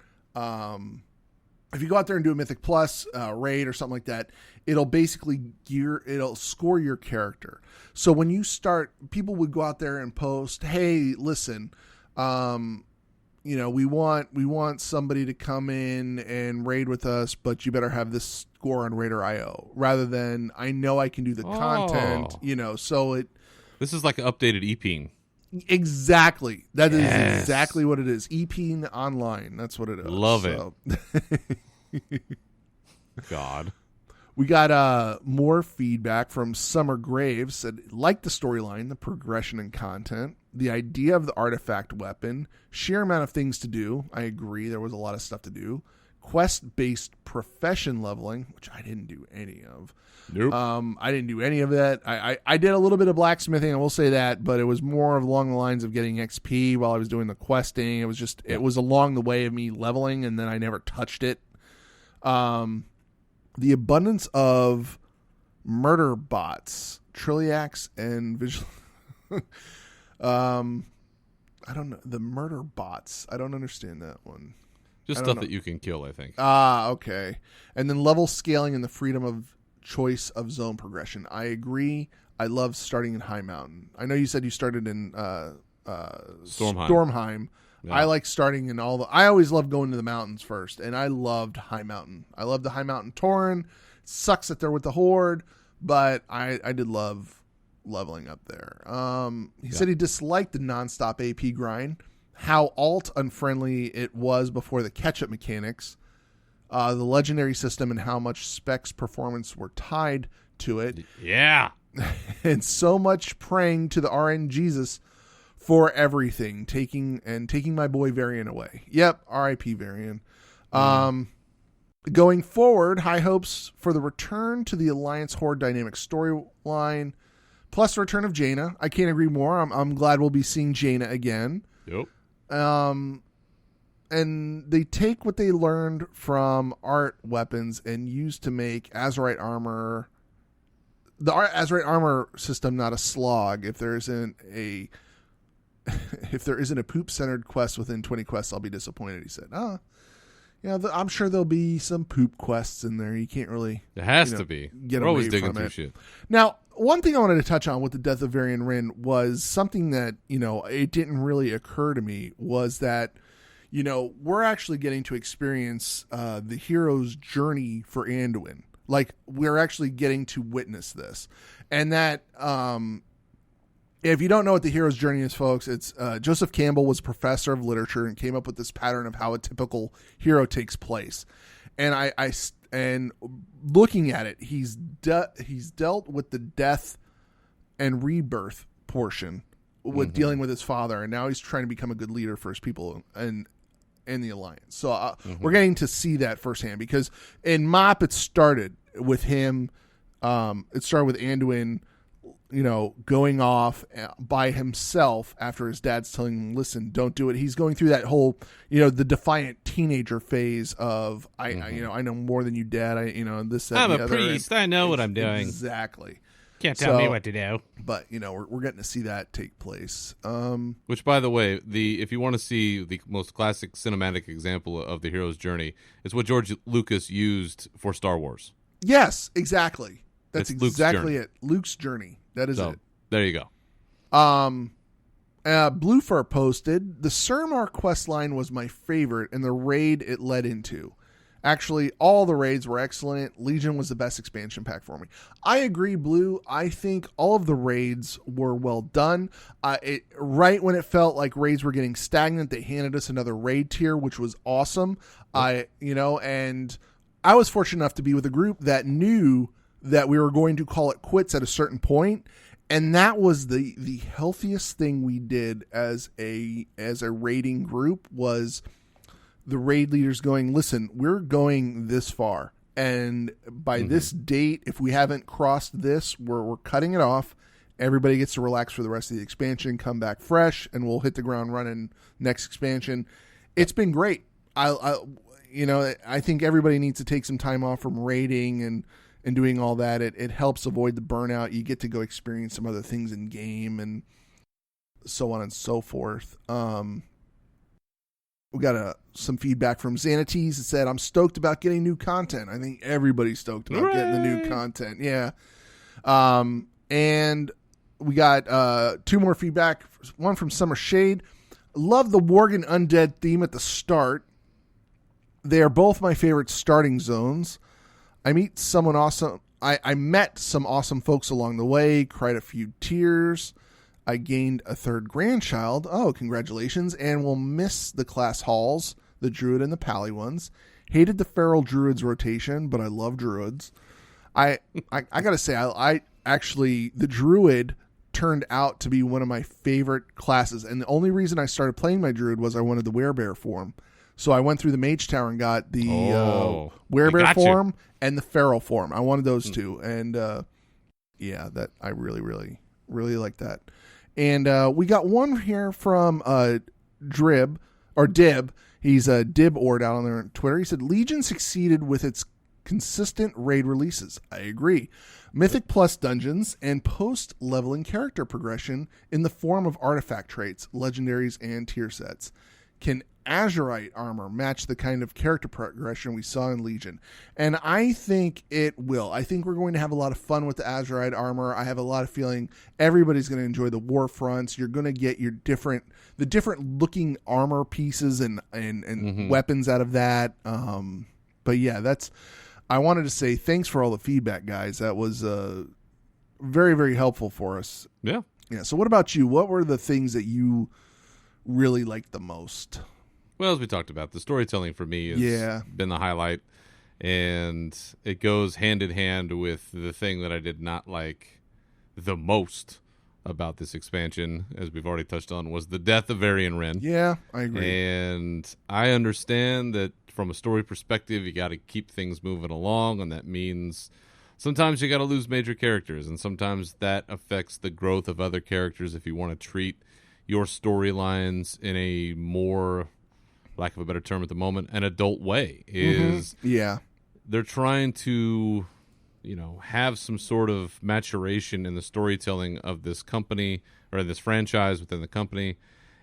if you go out there and do a Mythic Plus raid or something like that, it'll basically it'll score your character. So when you start, people would go out there and post, "Hey, listen, we want somebody to come in and raid with us, but you better have this score on Raider IO," rather than I know I can do the content, so it. This is like an updated EPing. Exactly. That is exactly what it is. EPing online. That's what it is. Love it. God. We got more feedback from Summer Graves. Said, like the storyline, the progression and content, the idea of the artifact weapon, sheer amount of things to do. I agree. There was a lot of stuff to do. quest-based profession leveling, which I didn't do any of. Nope. I didn't do any of that. I did a little bit of blacksmithing, I will say that, but it was more along the lines of getting XP while I was doing the questing. It was along the way of me leveling, and then I never touched it. The abundance of murder bots, Trilliax and Vigil. I don't know. The murder bots. I don't understand that one. Just stuff that you can kill, I think. Okay. And then level scaling and the freedom of choice of zone progression. I agree. I love starting in High Mountain. I know you said you started in Stormheim. Yeah. I like starting in I always love going to the mountains first, and I loved High Mountain. I love the High Mountain Tauren. Sucks that they're with the Horde, but I did love leveling up there. He said he disliked the nonstop AP grind, how alt unfriendly it was before the catch-up mechanics, the legendary system and how much specs performance were tied to it. Yeah. And so much praying to the RN Jesus for everything, taking my boy Varian away. Yep, RIP Varian. Going forward, high hopes for the return to the Alliance Horde dynamic storyline, plus the return of Jaina. I can't agree more. I'm glad we'll be seeing Jaina again. Yep. And they take what they learned from art weapons and use to make Azerite armor, the Azerite armor system, not a slog. If there isn't a poop-centered quest within 20 quests, I'll be disappointed, he said. I'm sure there'll be some poop quests in there. You can't really... It has to be. We're always digging through shit. Now, one thing I wanted to touch on with the death of Varian Wrynn was something that, it didn't really occur to me, was that, we're actually getting to experience the hero's journey for Anduin. Like, we're actually getting to witness this. And that... if you don't know what the hero's journey is, folks, it's Joseph Campbell was a professor of literature and came up with this pattern of how a typical hero takes place. And and looking at it, he's dealt with the death and rebirth portion with dealing with his father, and now he's trying to become a good leader for his people and the Alliance. So we're getting to see that firsthand, because in MoP it started with him. It started with Anduin, going off by himself after his dad's telling him, listen, don't do it. He's going through that whole, the defiant teenager phase of, I know more than you, Dad. This, that, I'm a priest. I know what I'm doing. Exactly. Can't tell me what to do. But, we're getting to see that take place. Which, by the way, if you want to see the most classic cinematic example of the hero's journey, it's what George Lucas used for Star Wars. Yes, exactly. That's it's exactly it. Luke's journey. That is it. There you go. Bluefur posted, the Suramar quest line was my favorite and the raid it led into. Actually, all the raids were excellent. Legion was the best expansion pack for me. I agree, Blue. I think all of the raids were well done. Right when it felt like raids were getting stagnant, they handed us another raid tier, which was awesome. And I was fortunate enough to be with a group that knew that we were going to call it quits at a certain point, and that was the healthiest thing we did as a raiding group, was the raid leaders going, listen, we're going this far, and by this date, if we haven't crossed this, we're cutting it off. Everybody gets to relax for the rest of the expansion, come back fresh, and we'll hit the ground running next expansion. It's been great. I think everybody needs to take some time off from raiding and doing all that. It helps avoid the burnout. You get to go experience some other things in game and so on and so forth. We got some feedback from Xanatees that said, I'm stoked about getting new content. I think everybody's stoked about getting the new content. Yeah. And we got two more feedback. One from Summer Shade. Love the Worgen Undead theme at the start. They are both my favorite starting zones. I met some awesome folks along the way, cried a few tears. I gained a third grandchild. Oh, congratulations. And will miss the class halls, the druid and the pally ones. Hated the feral druids rotation, but I love druids. I gotta say, I actually, the druid turned out to be one of my favorite classes. And the only reason I started playing my druid was I wanted the werebear form. So I went through the Mage Tower and got the they Werebear got you. form and the Feral form. I wanted those two, and that I really, really, really like that. And we got one here from Dib. He's a Dib Ord out on there on Twitter. He said Legion succeeded with its consistent raid releases. I agree. Mythic Plus dungeons and post-leveling character progression in the form of artifact traits, legendaries, and tier sets. Can Azurite armor match the kind of character progression we saw in Legion? And I think it will. I think we're going to have a lot of fun with the Azurite armor. I have a lot of feeling everybody's going to enjoy the war fronts. You're going to get the different looking armor pieces and weapons out of that. But yeah, I wanted to say thanks for all the feedback, guys. That was very, very helpful for us. Yeah. Yeah. So what about you? What were the things that you really liked the most? Well, as we talked about, the storytelling for me has been the highlight, and it goes hand in hand with the thing that I did not like the most about this expansion, as we've already touched on, was the death of Varian Wrynn. Yeah, I agree. And I understand that from a story perspective, you got to keep things moving along, and that means sometimes you got to lose major characters, and sometimes that affects the growth of other characters if you want to treat your storylines in a more, lack of a better term at the moment, an adult way. They're trying to, have some sort of maturation in the storytelling of this company or this franchise within the company.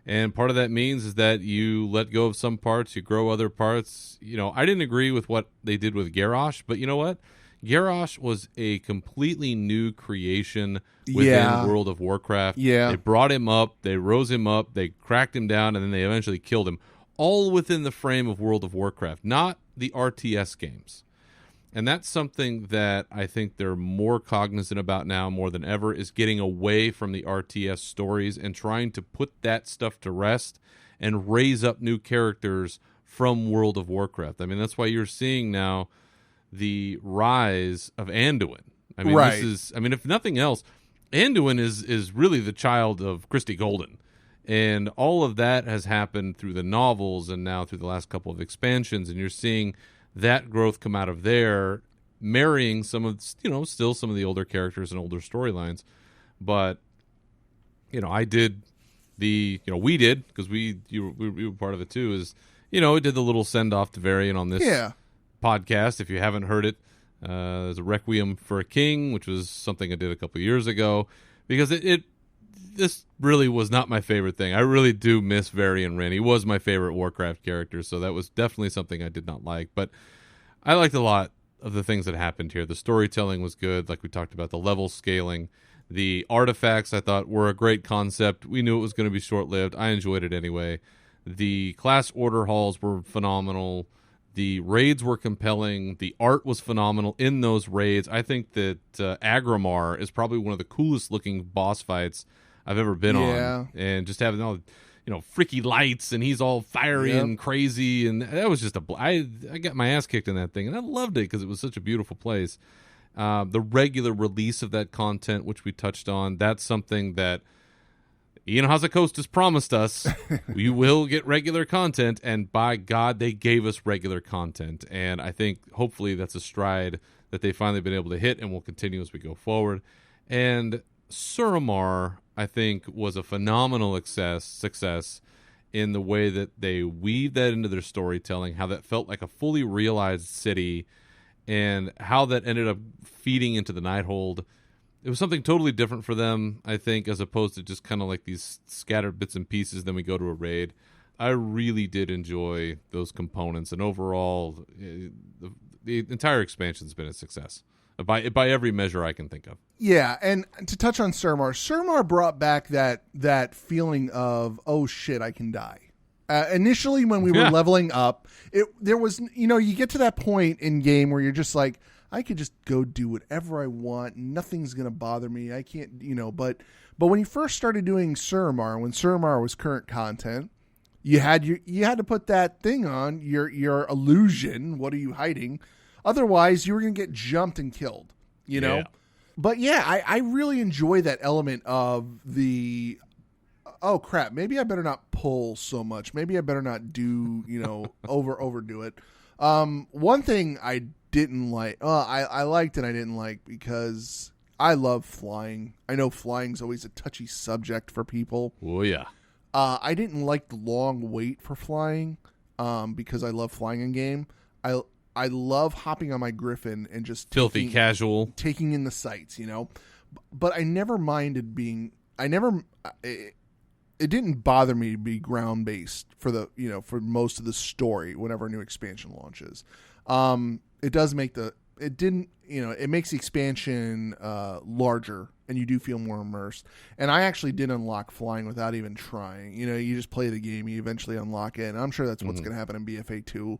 And part of that means is that you let go of some parts, you grow other parts. I didn't agree with what they did with Garrosh, but you know what? Garrosh was a completely new creation within World of Warcraft. Yeah. They brought him up, they rose him up, they cracked him down, and then they eventually killed him. All within the frame of World of Warcraft, not the RTS games. And that's something that I think they're more cognizant about now more than ever, is getting away from the RTS stories and trying to put that stuff to rest and raise up new characters from World of Warcraft. I mean, that's why you're seeing now the rise of Anduin. I mean, right. If nothing else, Anduin is really the child of Christy Golden. And all of that has happened through the novels and now through the last couple of expansions, and you're seeing that growth come out of there, marrying some of, still some of the older characters and older storylines. But, I did we did, because we were part of it too, is, we did the little send-off to Varian on this podcast. If you haven't heard it, there's a Requiem for a King, which was something I did a couple years ago, because this really was not my favorite thing. I really do miss Varian Wrynn. He was my favorite Warcraft character, so that was definitely something I did not like. But I liked a lot of the things that happened here. The storytelling was good, like we talked about, the level scaling. The artifacts, I thought, were a great concept. We knew it was going to be short-lived. I enjoyed it anyway. The class order halls were phenomenal. The raids were compelling. The art was phenomenal in those raids. I think that Agrimar is probably one of the coolest-looking boss fights I've ever been on. And just having all, freaky lights, and he's all fiery and crazy, and that was just I got my ass kicked in that thing, and I loved it because it was such a beautiful place. The regular release of that content, which we touched on, that's something that Ian Hazakost has promised us. We will get regular content, and by God, they gave us regular content, and I think hopefully that's a stride that they've finally been able to hit and will continue as we go forward. And Suramar, I think, was a phenomenal success in the way that they weaved that into their storytelling, how that felt like a fully realized city, and how that ended up feeding into the Nighthold. It was something totally different for them, I think, as opposed to just kind of like these scattered bits and pieces, then we go to a raid. I really did enjoy those components, and overall, the entire expansion's been a success. By every measure I can think of. Yeah, and to touch on Suramar brought back that feeling of, oh shit, I can die. Initially, when we were leveling up, there was, you get to that point in game where you're just like, I could just go do whatever I want. Nothing's gonna bother me. I can't, But when you first started doing Suramar, when Suramar was current content, you had to put that thing on your illusion. What are you hiding? Otherwise, you were going to get jumped and killed, But yeah, I really enjoy that element of the oh crap, maybe I better not pull so much. Maybe I better not do, overdo it. One thing I didn't like, I liked and I didn't like because I love flying. I know flying's always a touchy subject for people. Oh yeah. I didn't like the long wait for flying, because I love flying in game. I love hopping on my Griffin and just Filthy casual. taking in the sights, But I never minded being. It didn't bother me to be ground based for most of the story whenever a new expansion launches. It does make it makes the expansion larger, and you do feel more immersed. And I actually did unlock flying without even trying. You just play the game, you eventually unlock it, and I'm sure that's what's going to happen in BFA 2.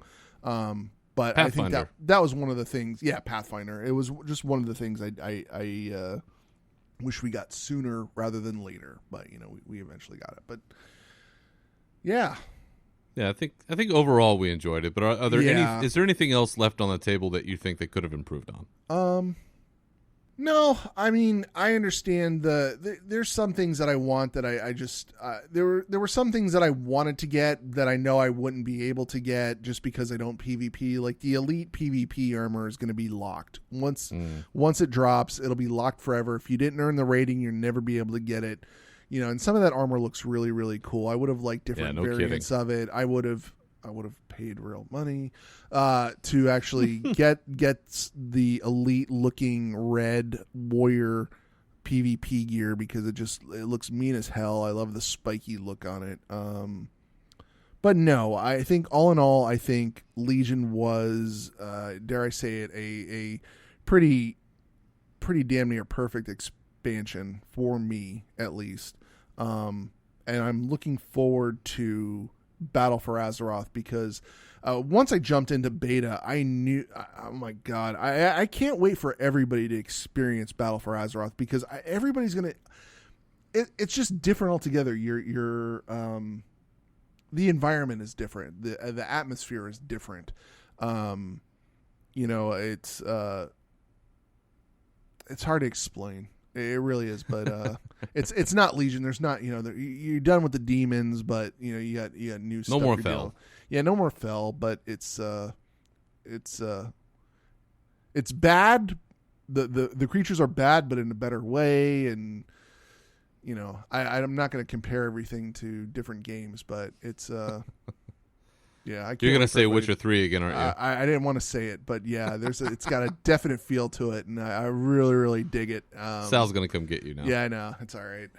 But Pathfinder. I think that was one of the things. Yeah, Pathfinder. It was just one of the things I wish we got sooner rather than later. But we eventually got it. But yeah. Yeah, I think overall we enjoyed it. But are there Yeah. is there anything else left on the table that you think they could have improved on? No, I mean, I understand there's some things that I want that I just there were some things that I wanted to get that I know I wouldn't be able to get just because I don't PvP. Like the elite PvP armor is going to be locked once it drops. It'll be locked forever. If you didn't earn the rating, you'll never be able to get it. And some of that armor looks really, really cool. I would have liked different variants of it. I would have paid real money to actually get the elite looking red warrior PvP gear because it looks mean as hell. I love the spiky look on it. But no, I think all in all, I think Legion was, dare I say it, a pretty damn near perfect expansion for me, at least. And I'm looking forward to Battle for Azeroth because once I jumped into beta, I knew, oh my god, I can't wait for everybody to experience Battle for Azeroth because everybody's gonna. It's just different altogether. The environment is different. The atmosphere is different. It's hard to explain. It really is, but it's not Legion. There's not, you're done with the demons, but you got new stuff. No more you're Fel. dealing- Yeah, no more Fel, but it's bad. The creatures are bad, but in a better way, and I'm not going to compare everything to different games, but it's yeah. You're going to say Witcher 3 again, aren't you? I didn't want to say it, but yeah, it's got a definite feel to it, and I really, really dig it. Sal's going to come get you now. Yeah, I know. It's all right.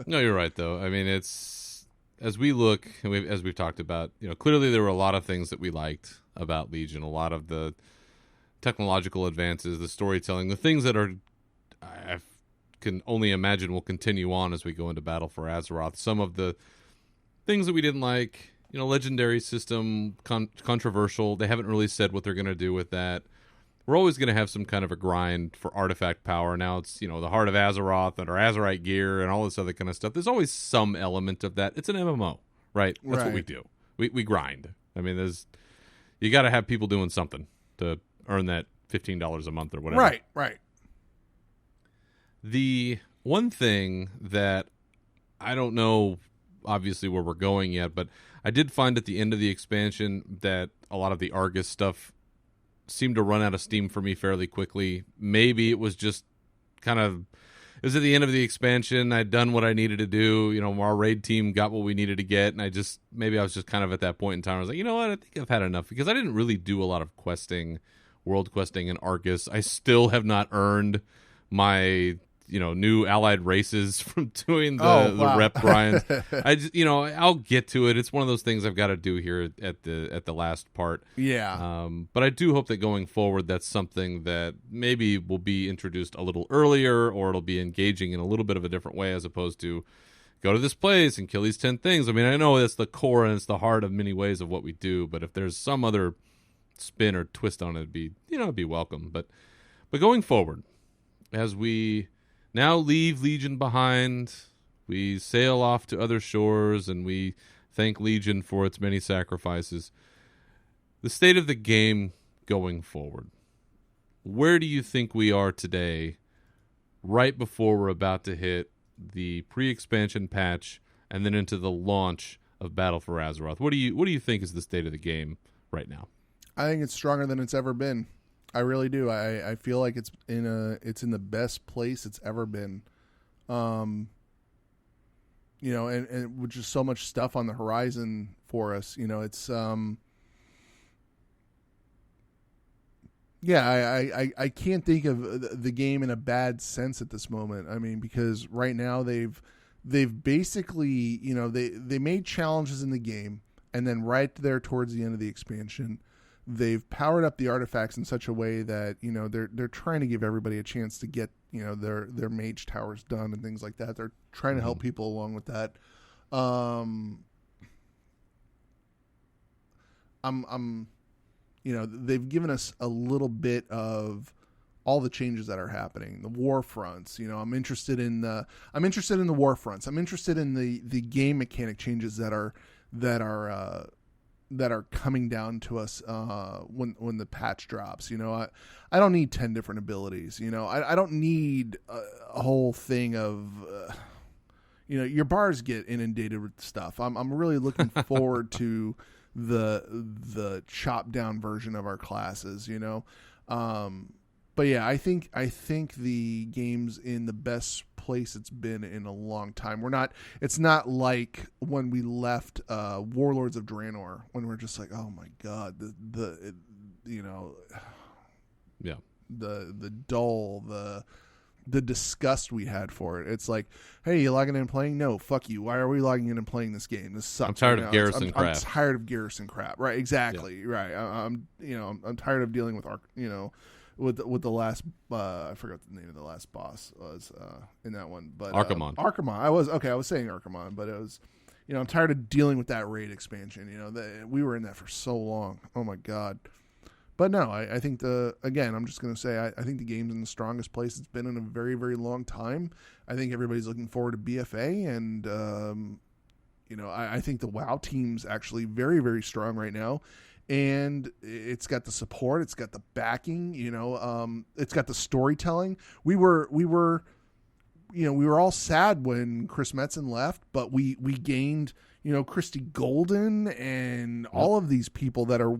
No, you're right, though. I mean, it's as we look, and as we've talked about, clearly there were a lot of things that we liked about Legion, a lot of the technological advances, the storytelling, the things that I can only imagine will continue on as we go into Battle for Azeroth. Some of the things that we didn't like, legendary system, controversial. They haven't really said what they're going to do with that. We're always going to have some kind of a grind for artifact power. Now it's, the Heart of Azeroth and our Azerite gear and all this other kind of stuff. There's always some element of that. It's an MMO, right? That's what we do. We grind. I mean, you got to have people doing something to earn that $15 a month or whatever. Right. The one thing that I don't know obviously where we're going yet, but I did find at the end of the expansion that a lot of the Argus stuff seemed to run out of steam for me fairly quickly. Maybe it was just kind of, it was at the end of the expansion. I'd done what I needed to do. Our raid team got what we needed to get, and maybe I was just kind of at that point in time. I was like, you know what? I think I've had enough because I didn't really do a lot of questing, world questing in Argus. I still have not earned my new allied races from doing the rep grind. I just, I'll get to it. It's one of those things I've got to do here at the last part. Yeah. But I do hope that going forward, that's something that maybe will be introduced a little earlier, or it'll be engaging in a little bit of a different way as opposed to go to this place and kill these 10 things. I mean, I know that's the core and it's the heart of many ways of what we do, but if there's some other spin or twist on it, it'd be welcome. But going forward, as we now leave Legion behind, we sail off to other shores, and we thank Legion for its many sacrifices. The state of the game going forward. Where do you think we are today, right before we're about to hit the pre-expansion patch and then into the launch of Battle for Azeroth. What do you think is the state of the game right now? I think it's stronger than it's ever been. I really do. I feel like it's in the best place it's ever been. And with just so much stuff on the horizon for us, it's I can't think of the game in a bad sense at this moment. I mean, because right now they've basically, they made challenges in the game, and then right there towards the end of the expansion, they've powered up the artifacts in such a way that, they're trying to give everybody a chance to get, their mage towers done and things like that. They're trying to help people along with that. They've given us a little bit of all the changes that are happening, the war fronts. I'm interested in the war fronts. I'm interested in the game mechanic changes that are coming down to us when the patch drops. I don't need 10 different abilities. I don't need a whole thing of your bars get inundated with stuff. I'm really looking forward to the chopped down version of our classes. But yeah, I think the game's in the best place it's been in a long time. It's not like when we left Warlords of Draenor, when we're just like, oh my god, the dull, the disgust we had for it. It's like, hey, you logging in and playing? No, fuck you. Why are we logging in and playing this game? This sucks. I'm tired of Garrison crap. I'm tired of Garrison crap. Right, exactly. Yeah. Right. I'm tired of dealing with with the last I forgot the name of the last boss was in that one, but Archimonde. Archimonde. I was saying Archimonde, but it was, I'm tired of dealing with that raid expansion. We were in that for so long. Oh my god. But no, I think I'm just going to say, I think the game's in the strongest place it's been in a very, very long time. I think everybody's looking forward to BFA, and, I think the WoW team's actually very, very strong right now. And it's got the support, it's got the backing, it's got the storytelling. We were all sad when Chris Metzen left, but we gained, Christy Golden and all of these people that are,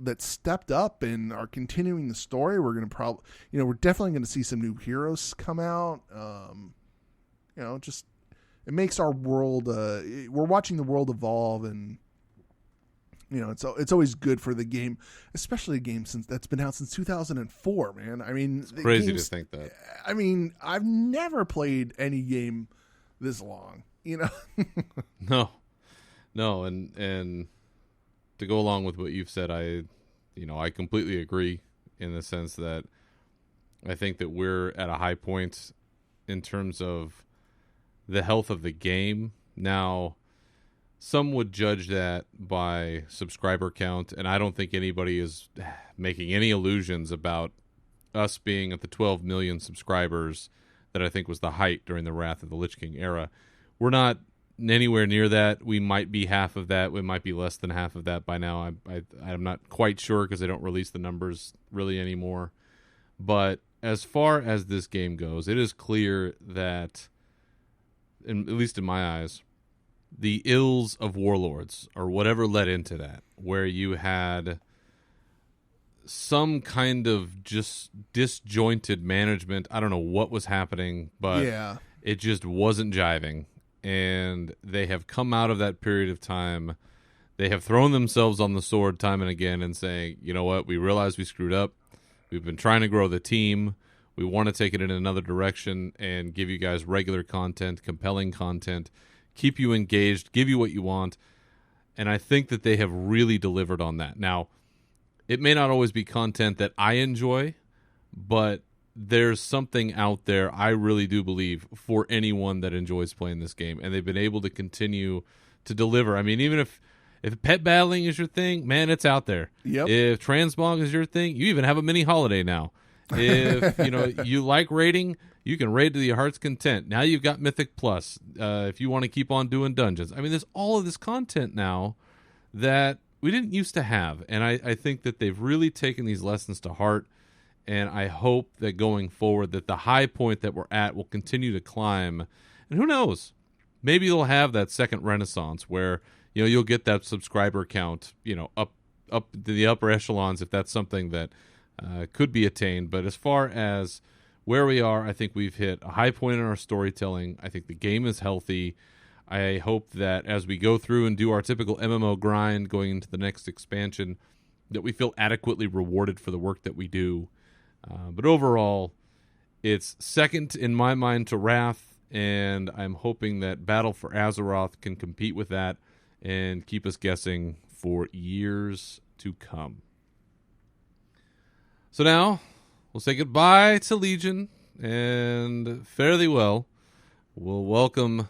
that stepped up and are continuing the story. We're going to we're definitely going to see some new heroes come out. Just, it makes our world, we're watching the world evolve, and, it's always good for the game, especially a game that's been out since 2004, man. I mean, it's crazy to think that. I mean, I've never played any game this long, No, and to go along with what you've said, I completely agree in the sense that I think that we're at a high point in terms of the health of the game. Now, some would judge that by subscriber count, and I don't think anybody is making any illusions about us being at the 12 million subscribers that I think was the height during the Wrath of the Lich King era. We're not anywhere near that. We might be half of that. We might be less than half of that by now. I'm not quite sure because they don't release the numbers really anymore. But as far as this game goes, it is clear that, at least in my eyes, the ills of Warlords, or whatever led into that, where you had some kind of just disjointed management. I don't know what was happening, but it just wasn't jiving. And they have come out of that period of time. They have thrown themselves on the sword time and again and saying, you know what, we realize we screwed up. We've been trying to grow the team. We want to take it in another direction and give you guys regular content, compelling content, keep you engaged, give you what you want. And I think that they have really delivered on that. Now, it may not always be content that I enjoy, but there's something out there, I really do believe, for anyone that enjoys playing this game. And they've been able to continue to deliver. I mean, even if pet battling is your thing, man, it's out there. Yep. If transmog is your thing, you even have a mini holiday now. If you like raiding, you can raid to your heart's content. Now you've got Mythic Plus. If you want to keep on doing dungeons, I mean, there's all of this content now that we didn't used to have, and I think that they've really taken these lessons to heart. And I hope that going forward, that the high point that we're at will continue to climb. And And who knows? Maybe they'll have that second renaissance where, you'll get that subscriber count, up to the upper echelons if that's something that could be attained. But as far as where we are, I think we've hit a high point in our storytelling. I think the game is healthy. I hope that as we go through and do our typical MMO grind going into the next expansion, that we feel adequately rewarded for the work that we do. But overall, it's second in my mind to Wrath, and I'm hoping that Battle for Azeroth can compete with that and keep us guessing for years to come. So now, we'll say goodbye to Legion, and fare thee well. We'll welcome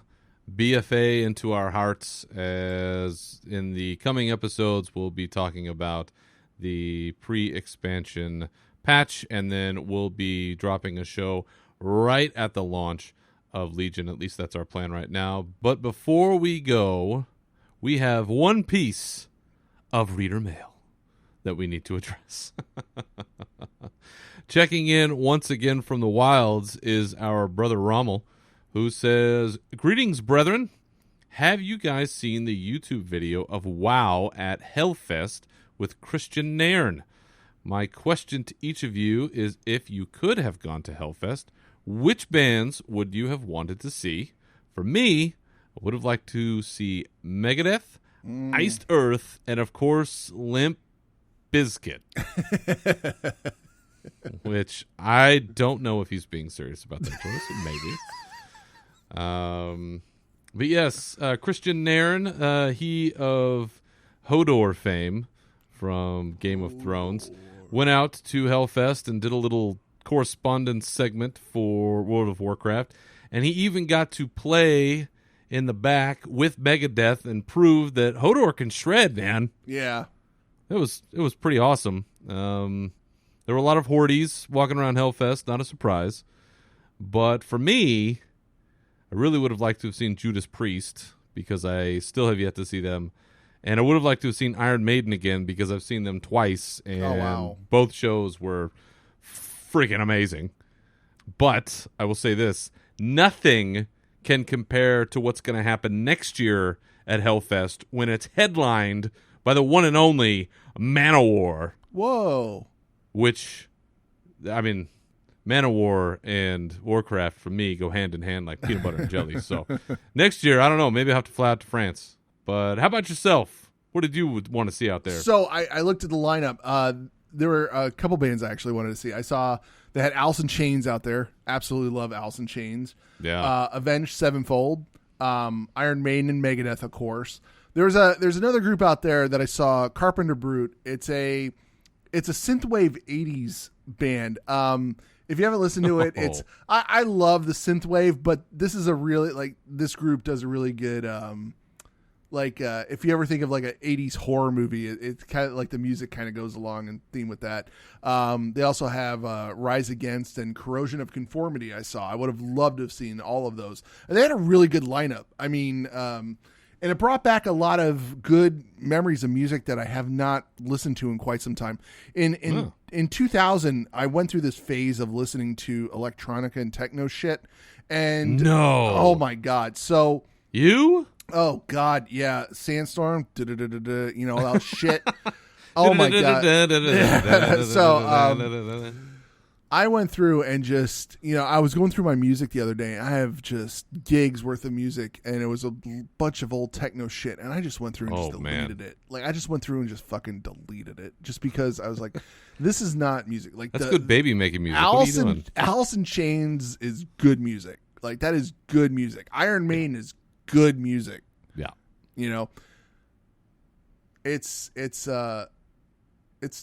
BFA into our hearts, as in the coming episodes we'll be talking about the pre-expansion patch, and then we'll be dropping a show right at the launch of Legion. At least that's our plan right now. But before we go, we have one piece of reader mail that we need to address. Checking in once again from the wilds is our brother Rommel, who says, "Greetings, brethren. Have you guys seen the YouTube video of WoW at Hellfest with Christian Nairn? My question to each of you is, if you could have gone to Hellfest, which bands would you have wanted to see? For me, I would have liked to see Megadeth, Iced Earth, and of course, Limp Bizkit." Which I don't know if he's being serious about that choice. Maybe. But yes, Christian Nairn, he of Hodor fame from Game of Thrones, went out to Hellfest and did a little correspondence segment for World of Warcraft, and he even got to play in the back with Megadeth and prove that Hodor can shred, man. Yeah. It was pretty awesome. There were a lot of Hordes walking around Hellfest, not a surprise. But for me, I really would have liked to have seen Judas Priest, because I still have yet to see them. And I would have liked to have seen Iron Maiden again, because I've seen them twice, and both shows were freaking amazing. But I will say this, nothing can compare to what's going to happen next year at Hellfest when it's headlined by the one and only Manowar. Whoa. Which, I mean, Manowar and Warcraft, for me, go hand in hand like peanut butter and jelly. So next year, I don't know, maybe I'll have to fly out to France. But how about yourself? What did you want to see out there? So I looked at the lineup. There were a couple bands I actually wanted to see. I saw they had Alice in Chains out there. Absolutely love Alice in Chains. Yeah. Avenged Sevenfold. Iron Maiden and Megadeth, of course. There's another group out there that I saw, Carpenter Brute. It's a synthwave 80s band. If you haven't listened to it, I love the synthwave, but this is a really, this group does a really good, if you ever think of like an 80s horror movie, it's kind of like the music kind of goes along in theme with that. They also have Rise Against and Corrosion of Conformity. I would have loved to have seen all of those. And they had a really good lineup. I mean, and it brought back a lot of good memories of music that I have not listened to in quite some time. In 2000, I went through this phase of listening to electronica and techno shit. And oh my God. So oh God, yeah, Sandstorm, all that shit. Oh my God. So I went through and just, I was going through my music the other day. And I have just gigs worth of music, and it was a bunch of old techno shit. And I just went through and just deleted it. I just went through and just fucking deleted it, just because I was like, this is not music. That's good baby making music. Alice in Chains is good music. That is good music. Iron Maiden is good music. Yeah. It's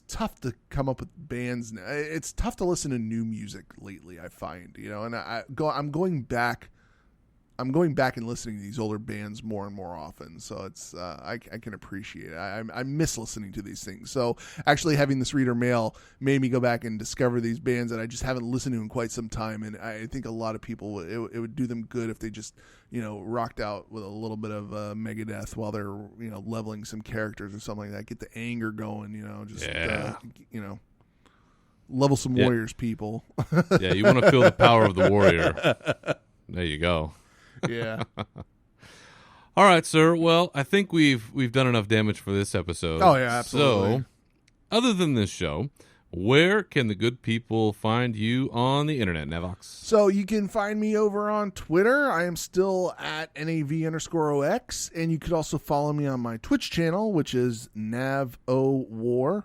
tough to come up with bands. It's tough to listen to new music lately, I find, and I'm going back and listening to these older bands more and more often. So it's, I can appreciate it. I miss listening to these things. So actually having this reader mail made me go back and discover these bands that I just haven't listened to in quite some time. And I think a lot of people, it would do them good if they just, rocked out with a little bit of Megadeth while they're, leveling some characters or something like that. Get the anger going, level some warriors, people. Yeah, you want to feel the power of the warrior. There you go. Yeah. All right, sir. Well, I think we've done enough damage for this episode. Oh, yeah, absolutely. So, other than this show, where can the good people find you on the internet, Nevox? So you can find me over on Twitter. I am still at NAV_OX. And you could also follow me on my Twitch channel, which is NavOWar.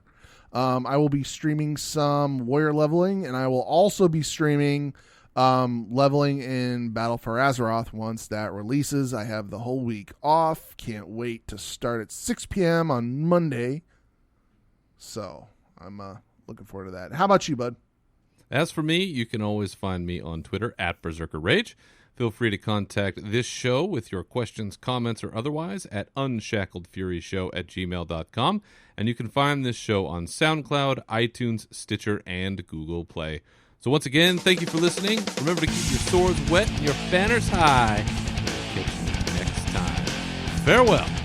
I will be streaming some Warrior leveling, and I will also be streaming leveling in Battle for Azeroth once that releases. I have the whole week off. Can't wait to start at 6 p.m. on Monday. So I'm looking forward to that. How about you, bud? As for me, you can always find me on Twitter at Berserker Rage. Feel free to contact this show with your questions, comments, or otherwise at unshackledfuryshow@gmail.com. And you can find this show on SoundCloud, iTunes, Stitcher, and Google Play. So once again, thank you for listening. Remember to keep your swords wet and your banners high. Catch you next time. Farewell.